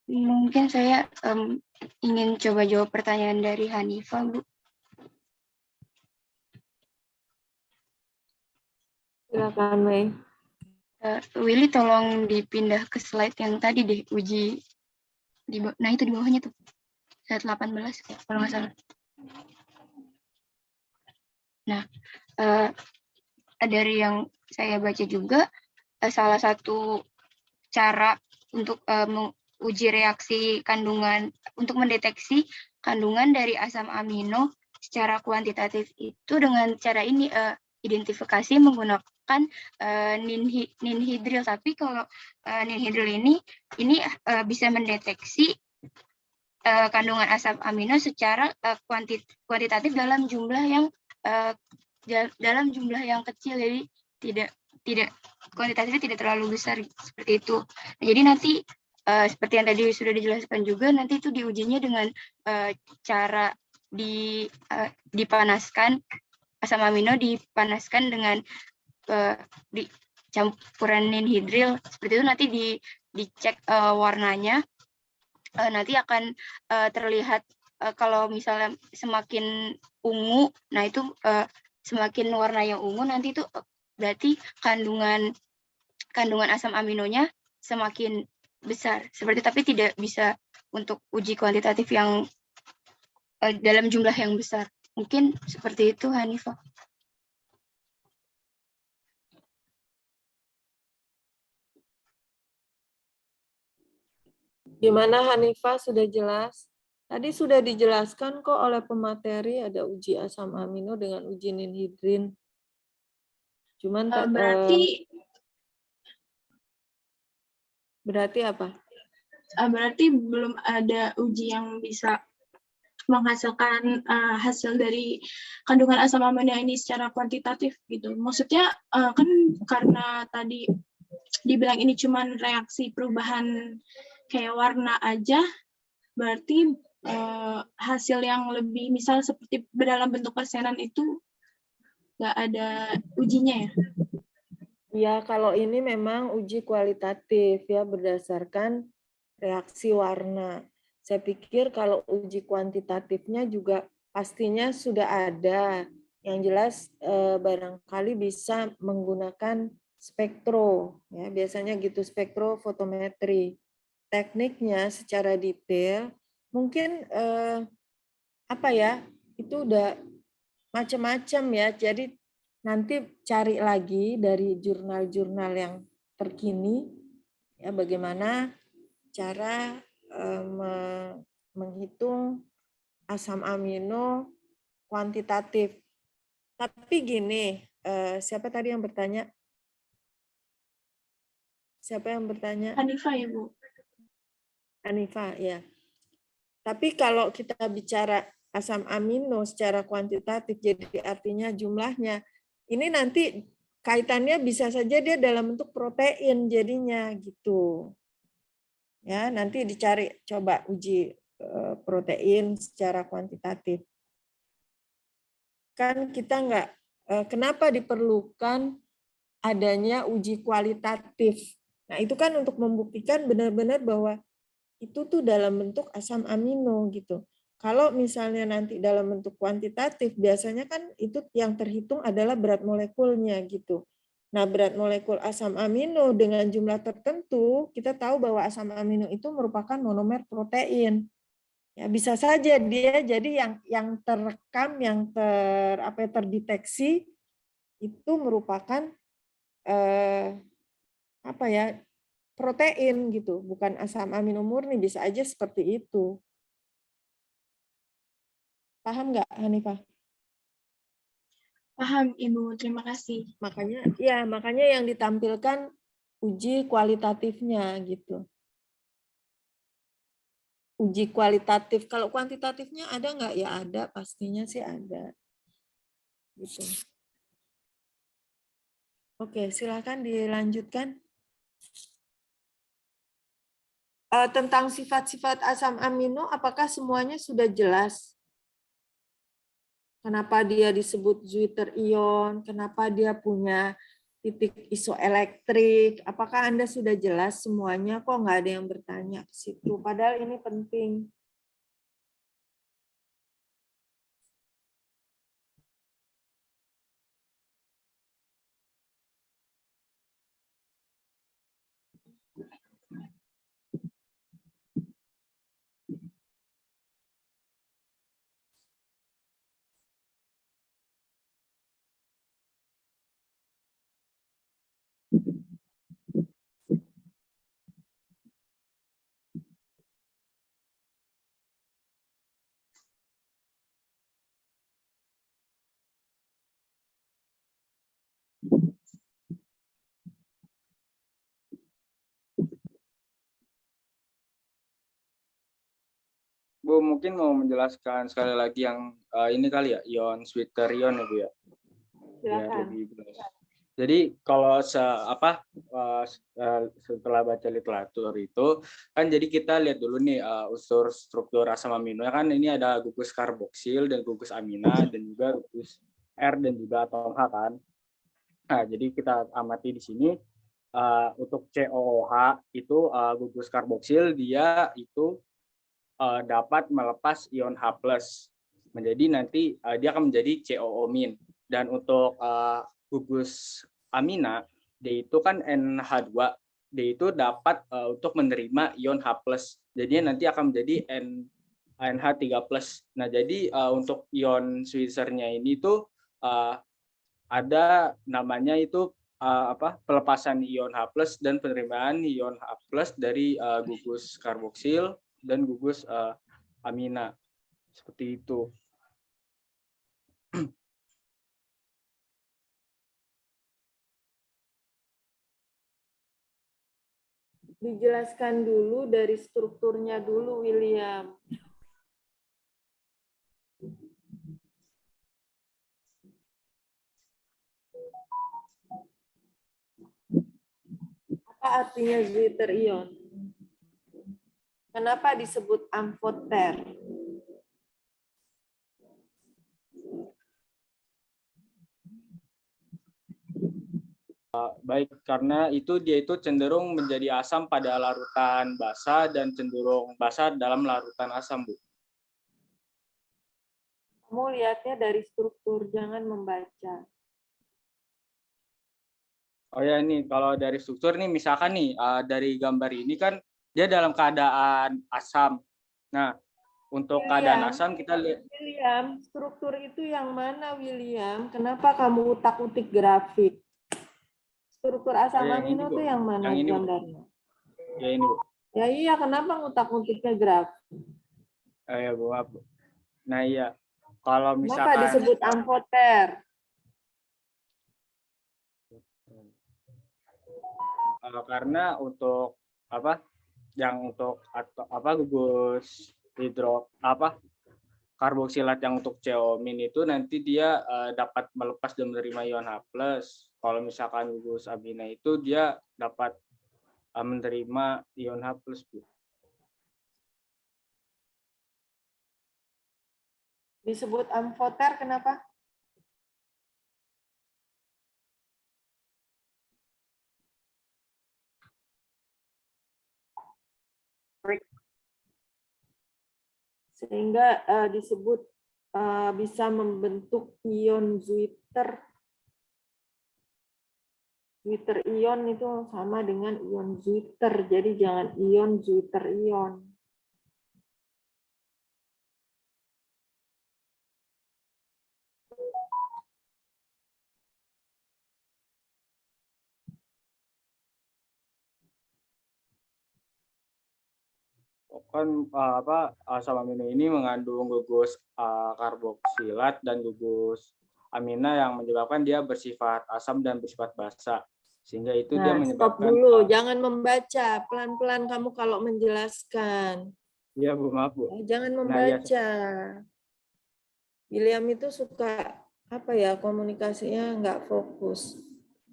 Mungkin saya ingin coba jawab pertanyaan dari Hanifah, Bu. Silakan, Mei. Willy tolong dipindah ke slide yang tadi deh, uji. Nah, itu di bawahnya tuh. Slide 18, kalau nggak salah. Nah, dari yang saya baca juga, salah satu cara untuk menguji reaksi kandungan, untuk mendeteksi kandungan dari asam amino secara kuantitatif itu dengan cara ini, identifikasi menggunakan ninhidril. Tapi kalau ninhidril ini bisa mendeteksi kandungan asam amino secara kuantitatif dalam jumlah yang kecil, jadi tidak kuantitatifnya tidak terlalu besar seperti itu. Jadi nanti seperti yang tadi sudah dijelaskan juga, nanti itu diujinya dengan cara dipanaskan asam amino, dipanaskan dengan campuran ninhidril seperti itu. Nanti dicek warnanya, nanti akan terlihat kalau misalnya semakin ungu, nah itu semakin warna yang ungu nanti itu berarti kandungan asam aminonya semakin besar. Seperti, tapi tidak bisa untuk uji kuantitatif yang dalam jumlah yang besar. Mungkin seperti itu, Hanifah. Gimana Hanifah, sudah jelas? Tadi sudah dijelaskan kok oleh pemateri, ada uji asam amino dengan uji ninhidrin. Cuman berarti apa? Berarti belum ada uji yang bisa menghasilkan hasil dari kandungan asam amino ini secara kuantitatif gitu. Maksudnya kan karena tadi dibilang ini cuma reaksi perubahan kayak warna aja, berarti hasil yang lebih misal seperti dalam bentuk persenan itu nggak ada ujinya ya? Ya, kalau ini memang uji kualitatif ya, berdasarkan reaksi warna. Saya pikir kalau uji kuantitatifnya juga pastinya sudah ada. Yang jelas barangkali bisa menggunakan spektro, ya biasanya gitu, spektrofotometri. Tekniknya secara detail mungkin apa ya, itu udah macam-macam ya. Jadi nanti cari lagi dari jurnal-jurnal yang terkini ya, bagaimana cara menghitung asam amino kuantitatif. Tapi gini, siapa tadi yang bertanya? Siapa yang bertanya? Hanifah ya, Bu. Hanifah, ya. Tapi kalau kita bicara asam amino secara kuantitatif, jadi artinya jumlahnya, ini nanti kaitannya bisa saja dia dalam bentuk protein jadinya gitu. Ya, nanti dicari, coba uji protein secara kuantitatif. Kan kita nggak, kenapa diperlukan adanya uji kualitatif? Nah, itu kan untuk membuktikan benar-benar bahwa itu tuh dalam bentuk asam amino gitu. Kalau misalnya nanti dalam bentuk kuantitatif, biasanya kan itu yang terhitung adalah berat molekulnya gitu. Nah, berat molekul asam amino dengan jumlah tertentu, kita tahu bahwa asam amino itu merupakan monomer protein. Ya, bisa saja dia jadi yang terekam, yang terdeteksi itu merupakan apa ya, protein gitu, bukan asam amino murni, bisa aja seperti itu. Paham nggak, Hanifah? Paham, Ibu. Terima kasih. Makanya yang ditampilkan uji kualitatifnya gitu. Uji kualitatif, kalau kuantitatifnya ada nggak? Ya ada, pastinya sih ada. Gitu. Oke, silakan dilanjutkan. Tentang sifat-sifat asam amino, apakah semuanya sudah jelas? Kenapa dia disebut Zwitter ion? Kenapa dia punya titik isoelektrik? Apakah Anda sudah jelas semuanya? Kok nggak ada yang bertanya ke situ? Padahal ini penting. Bu mungkin mau menjelaskan sekali lagi yang ini kali ya, ion sweeter ion ya Bu ya. Biar Silakan. lebih jelas. Jadi kalau setelah baca literatur itu kan jadi kita lihat dulu nih unsur struktur asam amino kan ini ada gugus karboksil dan gugus amina dan juga gugus R dan juga atom H kan. Nah, jadi kita amati di sini untuk COOH itu gugus karboksil dia itu dapat melepas ion H+. Menjadi nanti dia akan menjadi COO-. Dan untuk gugus amina, dia itu kan NH2, dia itu dapat untuk menerima ion H+. Jadinya nanti akan menjadi NH3+. Nah, jadi untuk ion Swissernya ini tuh ada namanya itu pelepasan ion H+ dan penerimaan ion H+ dari gugus karboksil dan gugus amina. Seperti itu. Dijelaskan dulu dari strukturnya dulu, William. Apa artinya Zwitter ion? Kenapa disebut amfoter? Baik, karena dia itu cenderung menjadi asam pada larutan basa dan cenderung basa dalam larutan asam, Bu. Kamu lihatnya dari struktur, jangan membaca. Oh ya, ini kalau dari struktur nih, misalkan nih dari gambar ini kan dia dalam keadaan asam. Nah, untuk keadaan asam kita lihat. William, struktur itu yang mana, William? Kenapa kamu utak-utik grafik? Struktur asam amino itu yang mana yang ini, gambarnya? Ya ini, Bu. Ya iya, kenapa ngutak-ngutiknya grafik? Ya, Bu. Nah, iya. Kalau misalkan kenapa disebut amfoter? Karena untuk gugus karboksilat yang untuk COMin itu nanti dia dapat melepas dan menerima ion H+. Kalau misalkan gugus amina itu dia dapat menerima ion H+, Bu. Disebut amfoter kenapa? Sehingga disebut bisa membentuk ion Zwitter. Zwitter ion itu sama dengan ion Zwitter, jadi jangan ion Zwitter ion. Kan asam amino ini mengandung gugus karboksilat dan gugus amina yang menyebabkan dia bersifat asam dan bersifat basa, sehingga itu dia menyebabkan. Stop dulu, jangan membaca, pelan-pelan kamu kalau menjelaskan. Iya, Bu, maaf, Bu. Jangan membaca. William itu suka komunikasinya nggak fokus.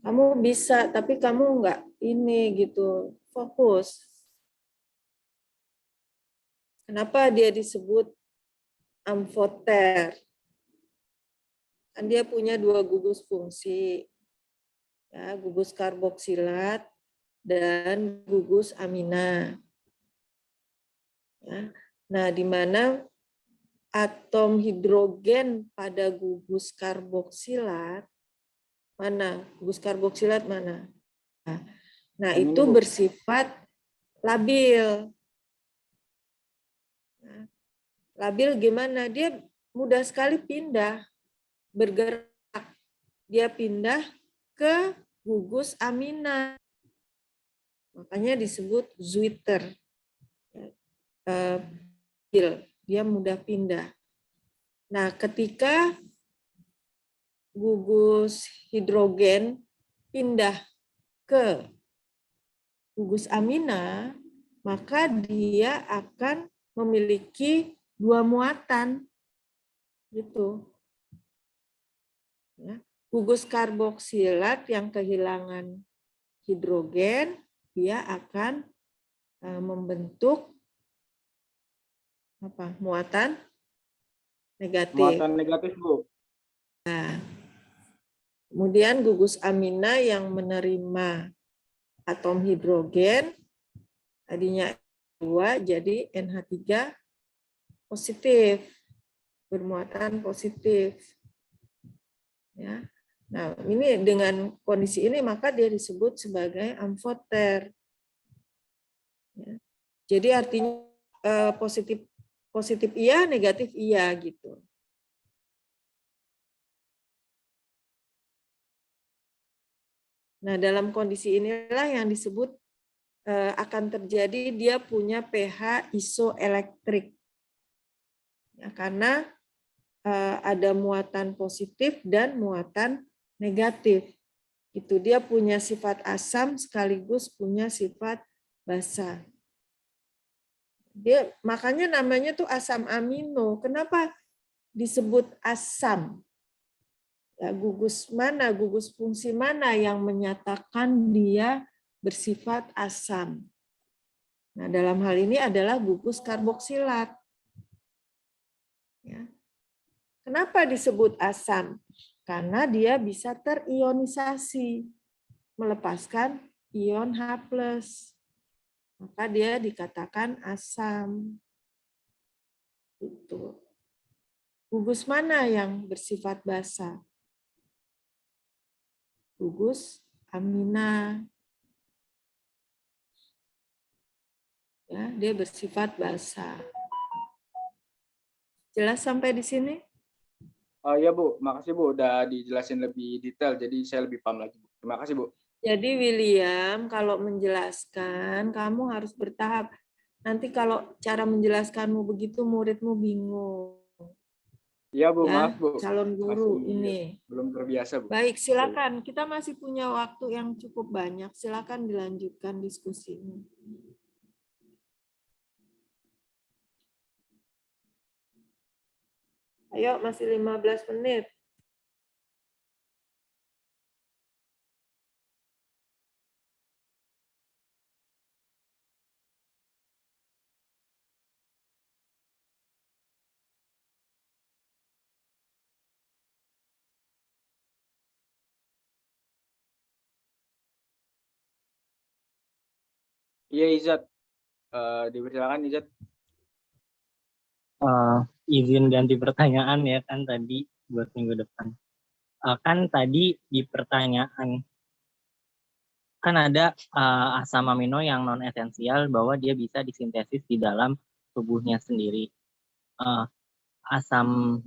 Kamu bisa, tapi kamu nggak fokus. Kenapa dia disebut amfoter? Kan dia punya 2 gugus fungsi, ya, gugus karboksilat dan gugus amina. Ya. Nah, di mana atom hidrogen pada gugus karboksilat mana? Gugus karboksilat mana? Nah, itu bersifat labil. Labil gimana? Dia mudah sekali pindah, bergerak. Dia pindah ke gugus amina. Makanya disebut Zwitter. Dia mudah pindah. Nah, ketika gugus hidrogen pindah ke gugus amina, maka dia akan memiliki dua muatan gitu. Ya. Gugus karboksilat yang kehilangan hidrogen, dia akan membentuk apa? Muatan negatif. Muatan negatif, Bu. Kemudian gugus amina yang menerima atom hidrogen, tadinya 2 jadi NH3 positif, bermuatan positif. Ya. Nah, ini dengan kondisi ini maka dia disebut sebagai amfoter. Ya. Jadi artinya positif positif iya, negatif iya gitu. Nah, dalam kondisi inilah yang disebut akan terjadi dia punya pH isoelektrik. Ya, karena ada muatan positif dan muatan negatif. Itu dia punya sifat asam sekaligus punya sifat basa. Dia makanya namanya tuh asam amino. Kenapa disebut asam? Ya, gugus mana, gugus fungsi mana yang menyatakan dia bersifat asam? Nah, dalam hal ini adalah gugus karboksilat. Ya. Kenapa disebut asam? Karena dia bisa terionisasi, melepaskan ion H+. Maka dia dikatakan asam. Itu. Gugus mana yang bersifat basa? Gugus amina. Ya, dia bersifat basa. Jelas sampai di sini? Ya, Bu. Makasih, Bu. Udah dijelasin lebih detail, jadi saya lebih paham lagi, Bu. Terima kasih, Bu. Jadi William, kalau menjelaskan, kamu harus bertahap. Nanti kalau cara menjelaskanmu begitu, muridmu bingung. Iya, Bu. Ya, Maaf, Bu. calon guru Masih ini. belum terbiasa, Bu. Baik, silakan. Kita masih punya waktu yang cukup banyak. Silakan dilanjutkan diskusinya. Ayo, masih 15 menit. Iya, Izat. Dipersilakan, Izat. Izin ganti pertanyaan ya kan tadi buat minggu depan. Kan tadi di pertanyaan kan ada asam amino yang non esensial bahwa dia bisa disintesis di dalam tubuhnya sendiri. Asam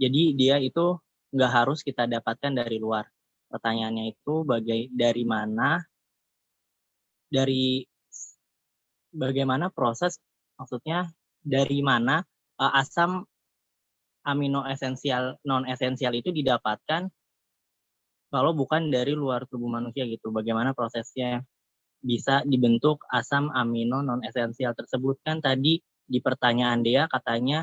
jadi dia itu nggak harus kita dapatkan dari luar. Pertanyaannya itu bagaimana proses, maksudnya dari mana asam amino esensial non esensial itu didapatkan kalau bukan dari luar tubuh manusia gitu. Bagaimana prosesnya bisa dibentuk asam amino non esensial tersebut? Kan tadi di pertanyaan dia katanya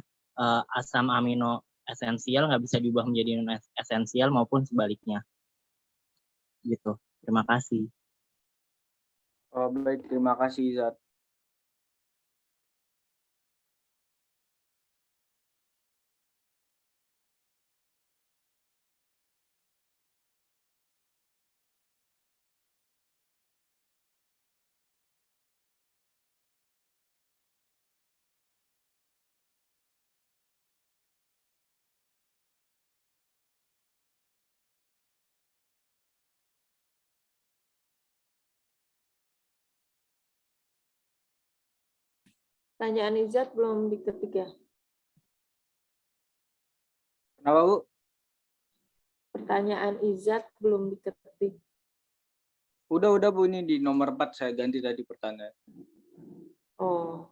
asam amino esensial nggak bisa diubah menjadi non esensial maupun sebaliknya. Gitu. Terima kasih. Baik, terima kasih, Izat. Pertanyaan Izat belum diketik ya? Kenapa, Bu? Pertanyaan Izat belum diketik. Udah, Bu. Ini di nomor 4 saya ganti tadi pertanyaan. Oh.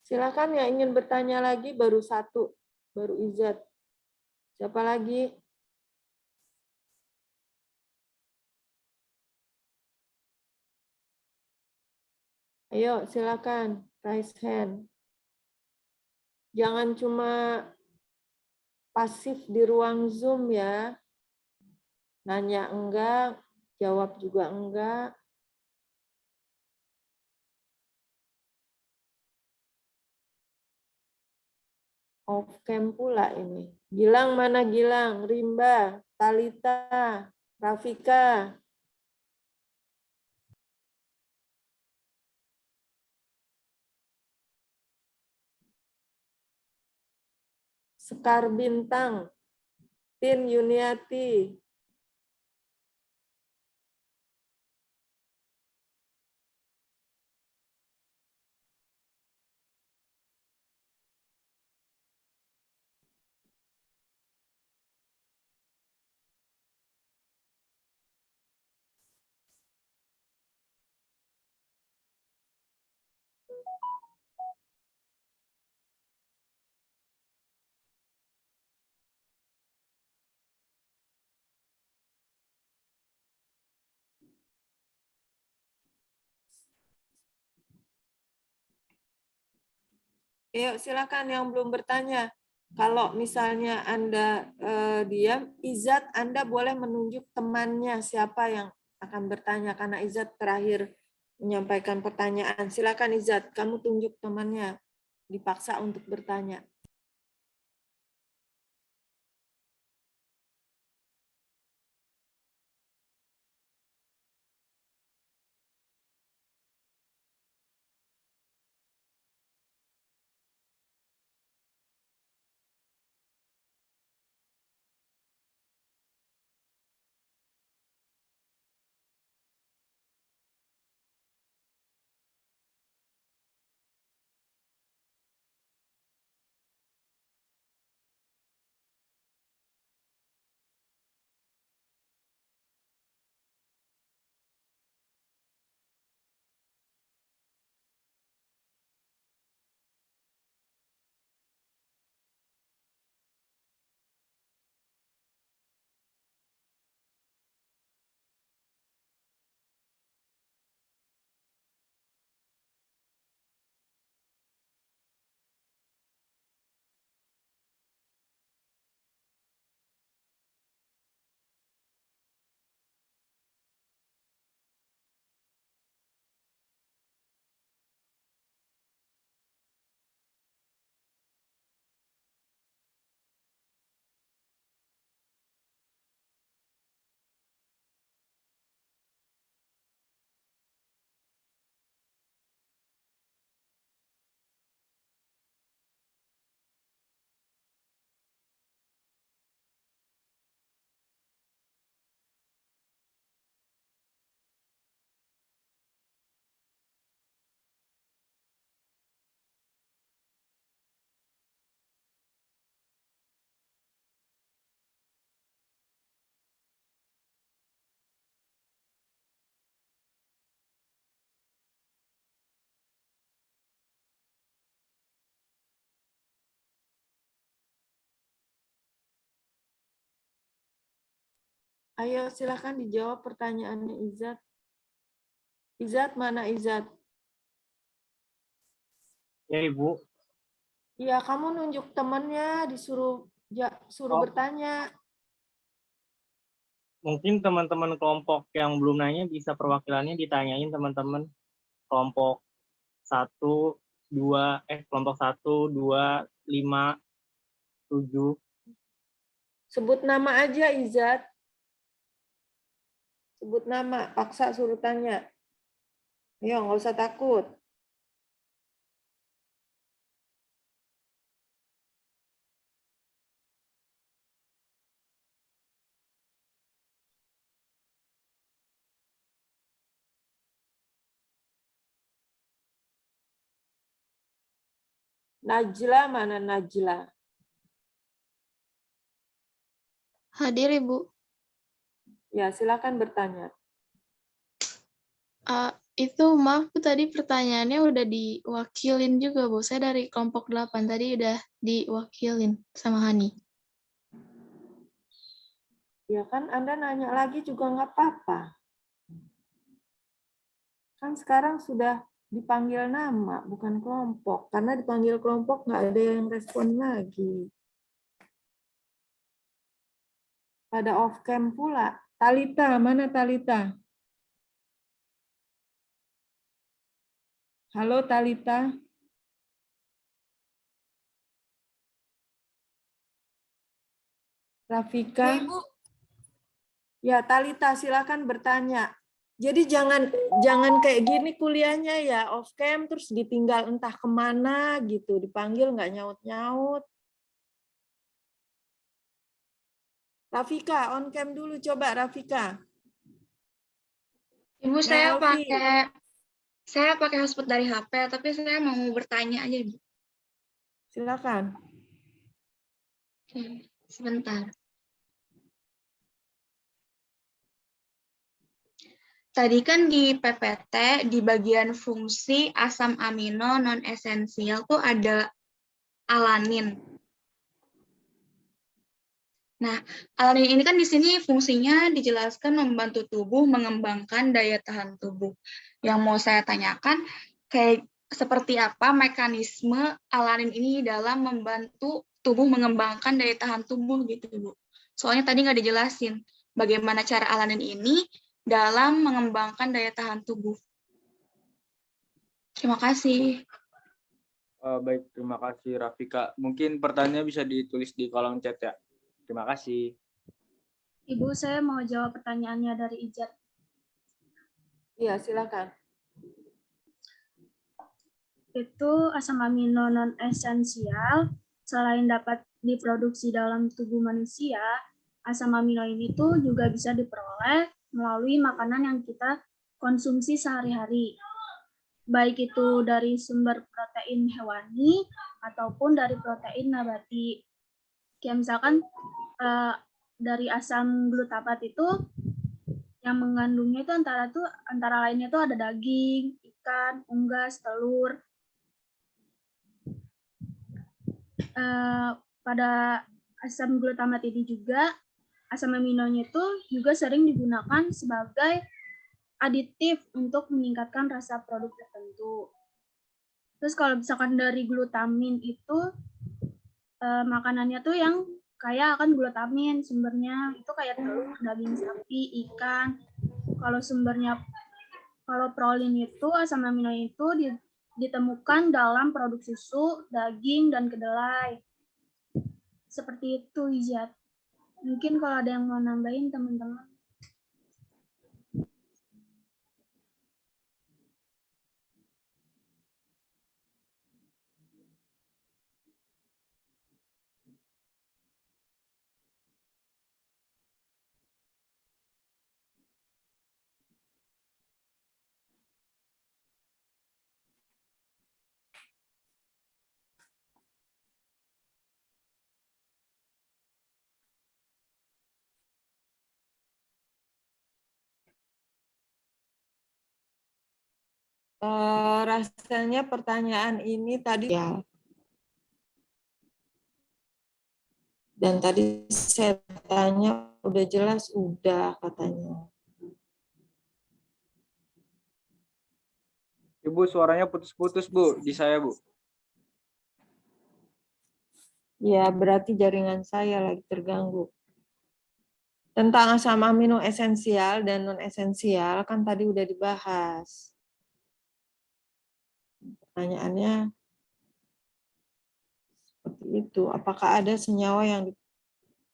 Silakan yang ingin bertanya lagi, baru satu, baru Izat. Siapa lagi? Ayo, silakan, raise hand. Jangan cuma pasif di ruang Zoom ya. Nanya enggak, jawab juga enggak. Off cam pula ini. Gilang mana Gilang? Rimba, Talita, Rafika. Sekar Bintang, Tin Yuniati. Ayo silakan yang belum bertanya. Kalau misalnya Anda diam, Izat Anda boleh menunjuk temannya siapa yang akan bertanya karena Izat terakhir menyampaikan pertanyaan. Silakan Izat, kamu tunjuk temannya. Dipaksa untuk bertanya. Ayo silakan dijawab pertanyaannya Izat. Izat mana Izat? Ya, Ibu. Iya, kamu nunjuk temannya, disuruh suruh bertanya. Mungkin teman-teman kelompok yang belum nanya bisa perwakilannya ditanyain teman-teman kelompok 1, 2, kelompok 1, 2, 5, 7. Sebut nama aja Izat. Sebut nama, paksa suruh tanya. Ayo, nggak usah takut. Najla mana Najla? Hadir, Ibu. Ya, silakan bertanya. Itu maaf Bu, tadi pertanyaannya udah diwakilin juga Bu. Saya dari kelompok 8 tadi udah diwakilin sama Hani. Ya kan Anda nanya lagi juga nggak apa-apa. Kan sekarang sudah dipanggil nama, bukan kelompok. Karena dipanggil kelompok nggak ada yang respon lagi. Pada off cam pula. Talita, mana Talita? Halo Talita. Rafika. Ya Talita, silakan bertanya. Jadi jangan kayak gini kuliahnya ya, off cam terus ditinggal entah kemana gitu, dipanggil nggak nyaut-nyaut. Rafika, on cam dulu coba Rafika. Ibu, saya Melvi. pakai hotspot dari HP, tapi saya mau bertanya aja, Ibu. Silakan. Oke, sebentar. Tadi kan di PPT, di bagian fungsi asam amino non-esensial tuh ada alanin. Nah, alanin ini kan di sini fungsinya dijelaskan membantu tubuh mengembangkan daya tahan tubuh. Yang mau saya tanyakan, kayak seperti apa mekanisme alanin ini dalam membantu tubuh mengembangkan daya tahan tubuh gitu, Bu. Soalnya tadi nggak dijelasin bagaimana cara alanin ini dalam mengembangkan daya tahan tubuh. Terima kasih. Baik, terima kasih Rafika. Mungkin pertanyaannya bisa ditulis di kolom chat ya. Terima kasih. Ibu, saya mau jawab pertanyaannya dari Ijat. Iya, silakan. Itu asam amino non-esensial, selain dapat diproduksi dalam tubuh manusia, asam amino ini tuh juga bisa diperoleh melalui makanan yang kita konsumsi sehari-hari. Baik itu dari sumber protein hewani ataupun dari protein nabati. Kayak misalkan dari asam glutamat itu yang mengandungnya itu antara lainnya itu ada daging, ikan, unggas, telur. Pada asam glutamat ini juga asam aminonya itu juga sering digunakan sebagai aditif untuk meningkatkan rasa produk tertentu. Terus kalau misalkan dari glutamin itu makanannya tuh yang kaya akan glutamin, sumbernya itu kayak telur, daging sapi, ikan. Kalau prolin itu asam amino itu ditemukan dalam produk susu, daging, dan kedelai. Seperti itu, Ijat. Mungkin kalau ada yang mau nambahin, teman-teman. Rasanya pertanyaan ini tadi ya. Dan tadi saya tanya udah jelas, udah katanya. Ibu, suaranya putus-putus, Bu, di saya, Bu. Ya, berarti jaringan saya lagi terganggu. Tentang asam amino esensial dan non-esensial kan tadi udah dibahas. Pertanyaannya seperti itu. Apakah ada senyawa yang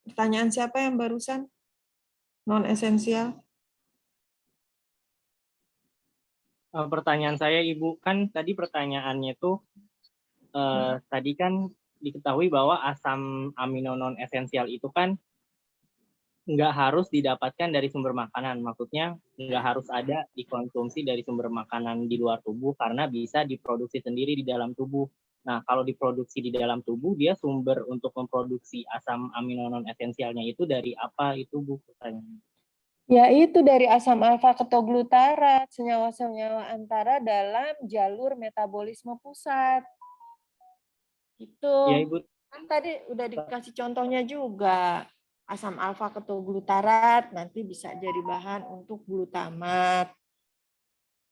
pertanyaan siapa yang barusan? Non-esensial? Pertanyaan saya, Ibu, kan tadi pertanyaannya tuh tadi kan diketahui bahwa asam amino non esensial itu kan nggak harus didapatkan dari sumber makanan. Maksudnya nggak harus ada dikonsumsi dari sumber makanan di luar tubuh karena bisa diproduksi sendiri di dalam tubuh. Nah, kalau diproduksi di dalam tubuh, dia sumber untuk memproduksi asam amino non esensialnya itu dari apa itu, Bu? Pertanyaannya. Yaitu dari asam alfa ketoglutarat, senyawa-senyawa antara dalam jalur metabolisme pusat. Gitu. Ya Ibu. Kan tadi udah dikasih contohnya juga. Asam alfa ketoglutarat nanti bisa jadi bahan untuk glutamat.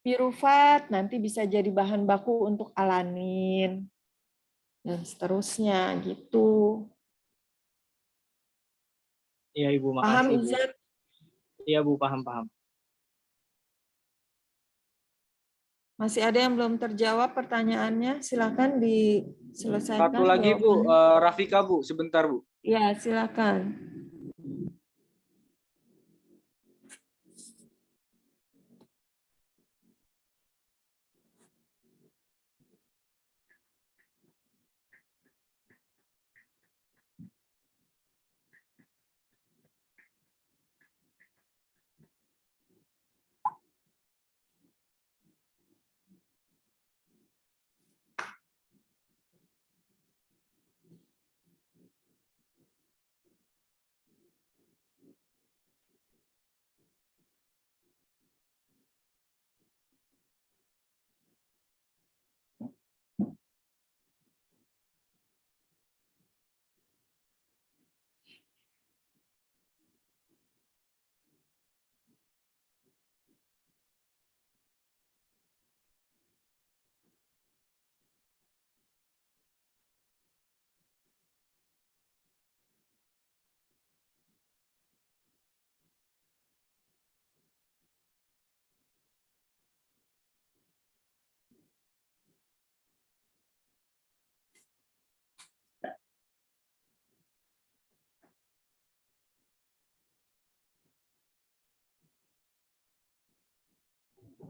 Pirufat nanti bisa jadi bahan baku untuk alanin. Dan seterusnya gitu. Ya Ibu, Paham, makasih Bu. Izat? Iya Bu, paham. Masih ada yang belum terjawab pertanyaannya? Silakan diselesaikan. Satu lagi Bu, jawabannya. Rafika Bu, sebentar Bu. Ya, silakan.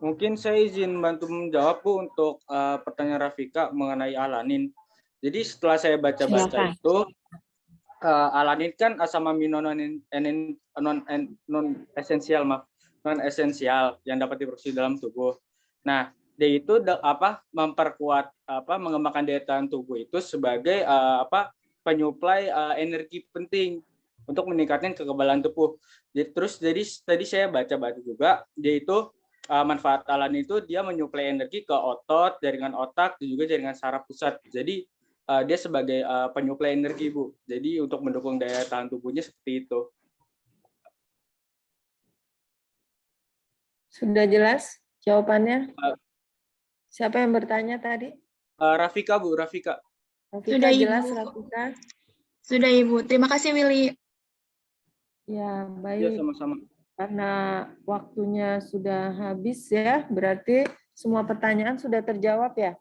Mungkin saya izin bantu menjawab Bu untuk pertanyaan Rafika mengenai alanin. Jadi setelah saya baca-baca Silakan. itu, alanin kan asam amino non esensial, non esensial yang dapat diproduksi dalam tubuh. Nah, dia itu memperkuat mengembangkan daya tahan tubuh itu sebagai penyuplai energi penting untuk meningkatkan kekebalan tubuh. Jadi tadi saya baca-baca juga, dia itu manfaat alanin itu dia menyuplai energi ke otot, jaringan otak, dan juga jaringan saraf pusat. Jadi dia sebagai penyuplai energi Bu. Jadi untuk mendukung daya tahan tubuhnya seperti itu. Sudah jelas jawabannya? Siapa yang bertanya tadi? Rafika Bu, Rafika. Rafika Sudah, Ibu. jelas, Rafika? Sudah Ibu. Terima kasih Willy. Ya, Ya, baik. sama-sama. Karena waktunya sudah habis ya, berarti semua pertanyaan sudah terjawab ya?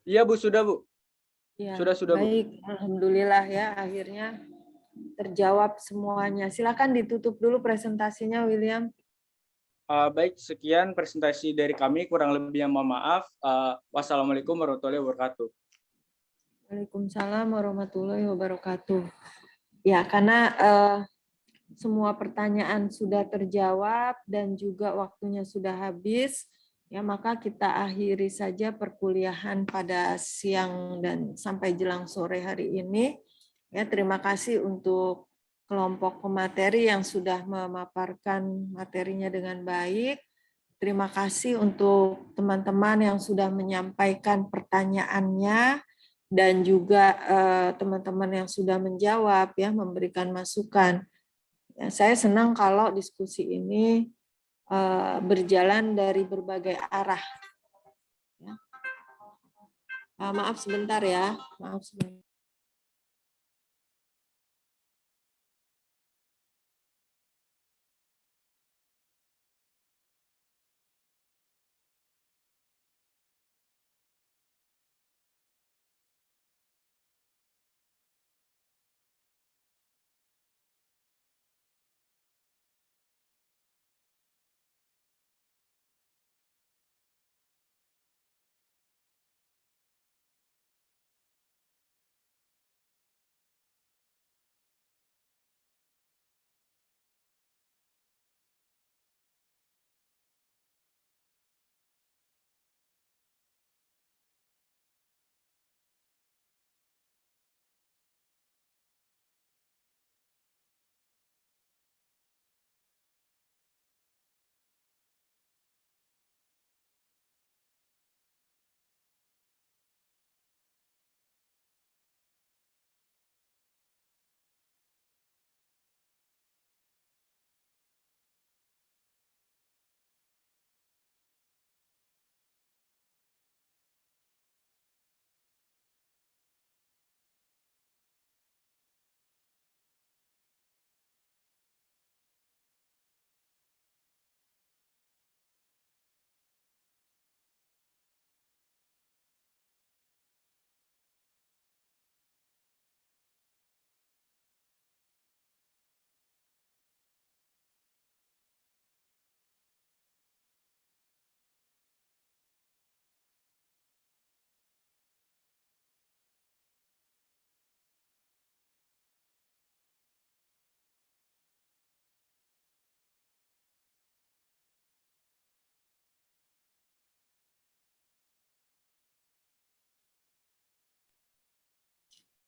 Iya Bu, sudah Bu. Ya, Sudah Bu. baik. Alhamdulillah ya, akhirnya terjawab semuanya. Silakan ditutup dulu presentasinya, William. Baik, sekian presentasi dari kami. Kurang lebihnya mohon maaf. Wassalamualaikum warahmatullahi wabarakatuh. Waalaikumsalam warahmatullahi wabarakatuh. Ya, karena semua pertanyaan sudah terjawab dan juga waktunya sudah habis, ya maka kita akhiri saja perkuliahan pada siang dan sampai jelang sore hari ini. Ya, terima kasih untuk kelompok pemateri yang sudah memaparkan materinya dengan baik. Terima kasih untuk teman-teman yang sudah menyampaikan pertanyaannya dan juga teman-teman yang sudah menjawab ya, memberikan masukan. Ya, saya senang kalau diskusi ini berjalan dari berbagai arah. Ya. Maaf sebentar ya, maaf sebentar.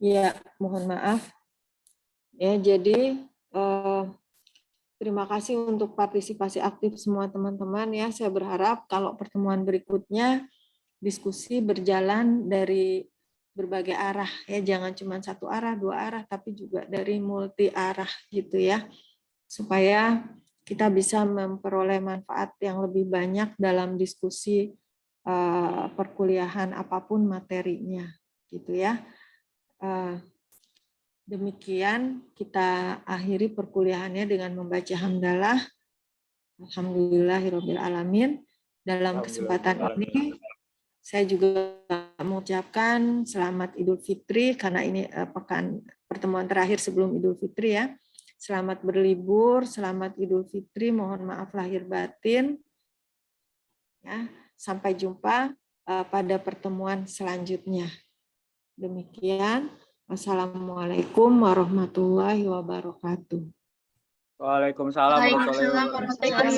Ya, mohon maaf. Ya, jadi terima kasih untuk partisipasi aktif semua teman-teman ya. Saya berharap kalau pertemuan berikutnya diskusi berjalan dari berbagai arah ya, jangan cuma satu arah, dua arah, tapi juga dari multi arah gitu ya. Supaya kita bisa memperoleh manfaat yang lebih banyak dalam diskusi perkuliahan apapun materinya gitu ya. Demikian kita akhiri perkuliahannya dengan membaca hamdalah. Alhamdulillahirabbil alamin. Dalam kesempatan ini saya juga mengucapkan selamat Idul Fitri karena ini pertemuan terakhir sebelum Idul Fitri ya. Selamat berlibur, selamat Idul Fitri. Mohon maaf lahir batin. Ya, sampai jumpa pada pertemuan selanjutnya. Demikian. Wassalamualaikum warahmatullahi wabarakatuh. Waalaikumsalam warahmatullahi wabarakatuh.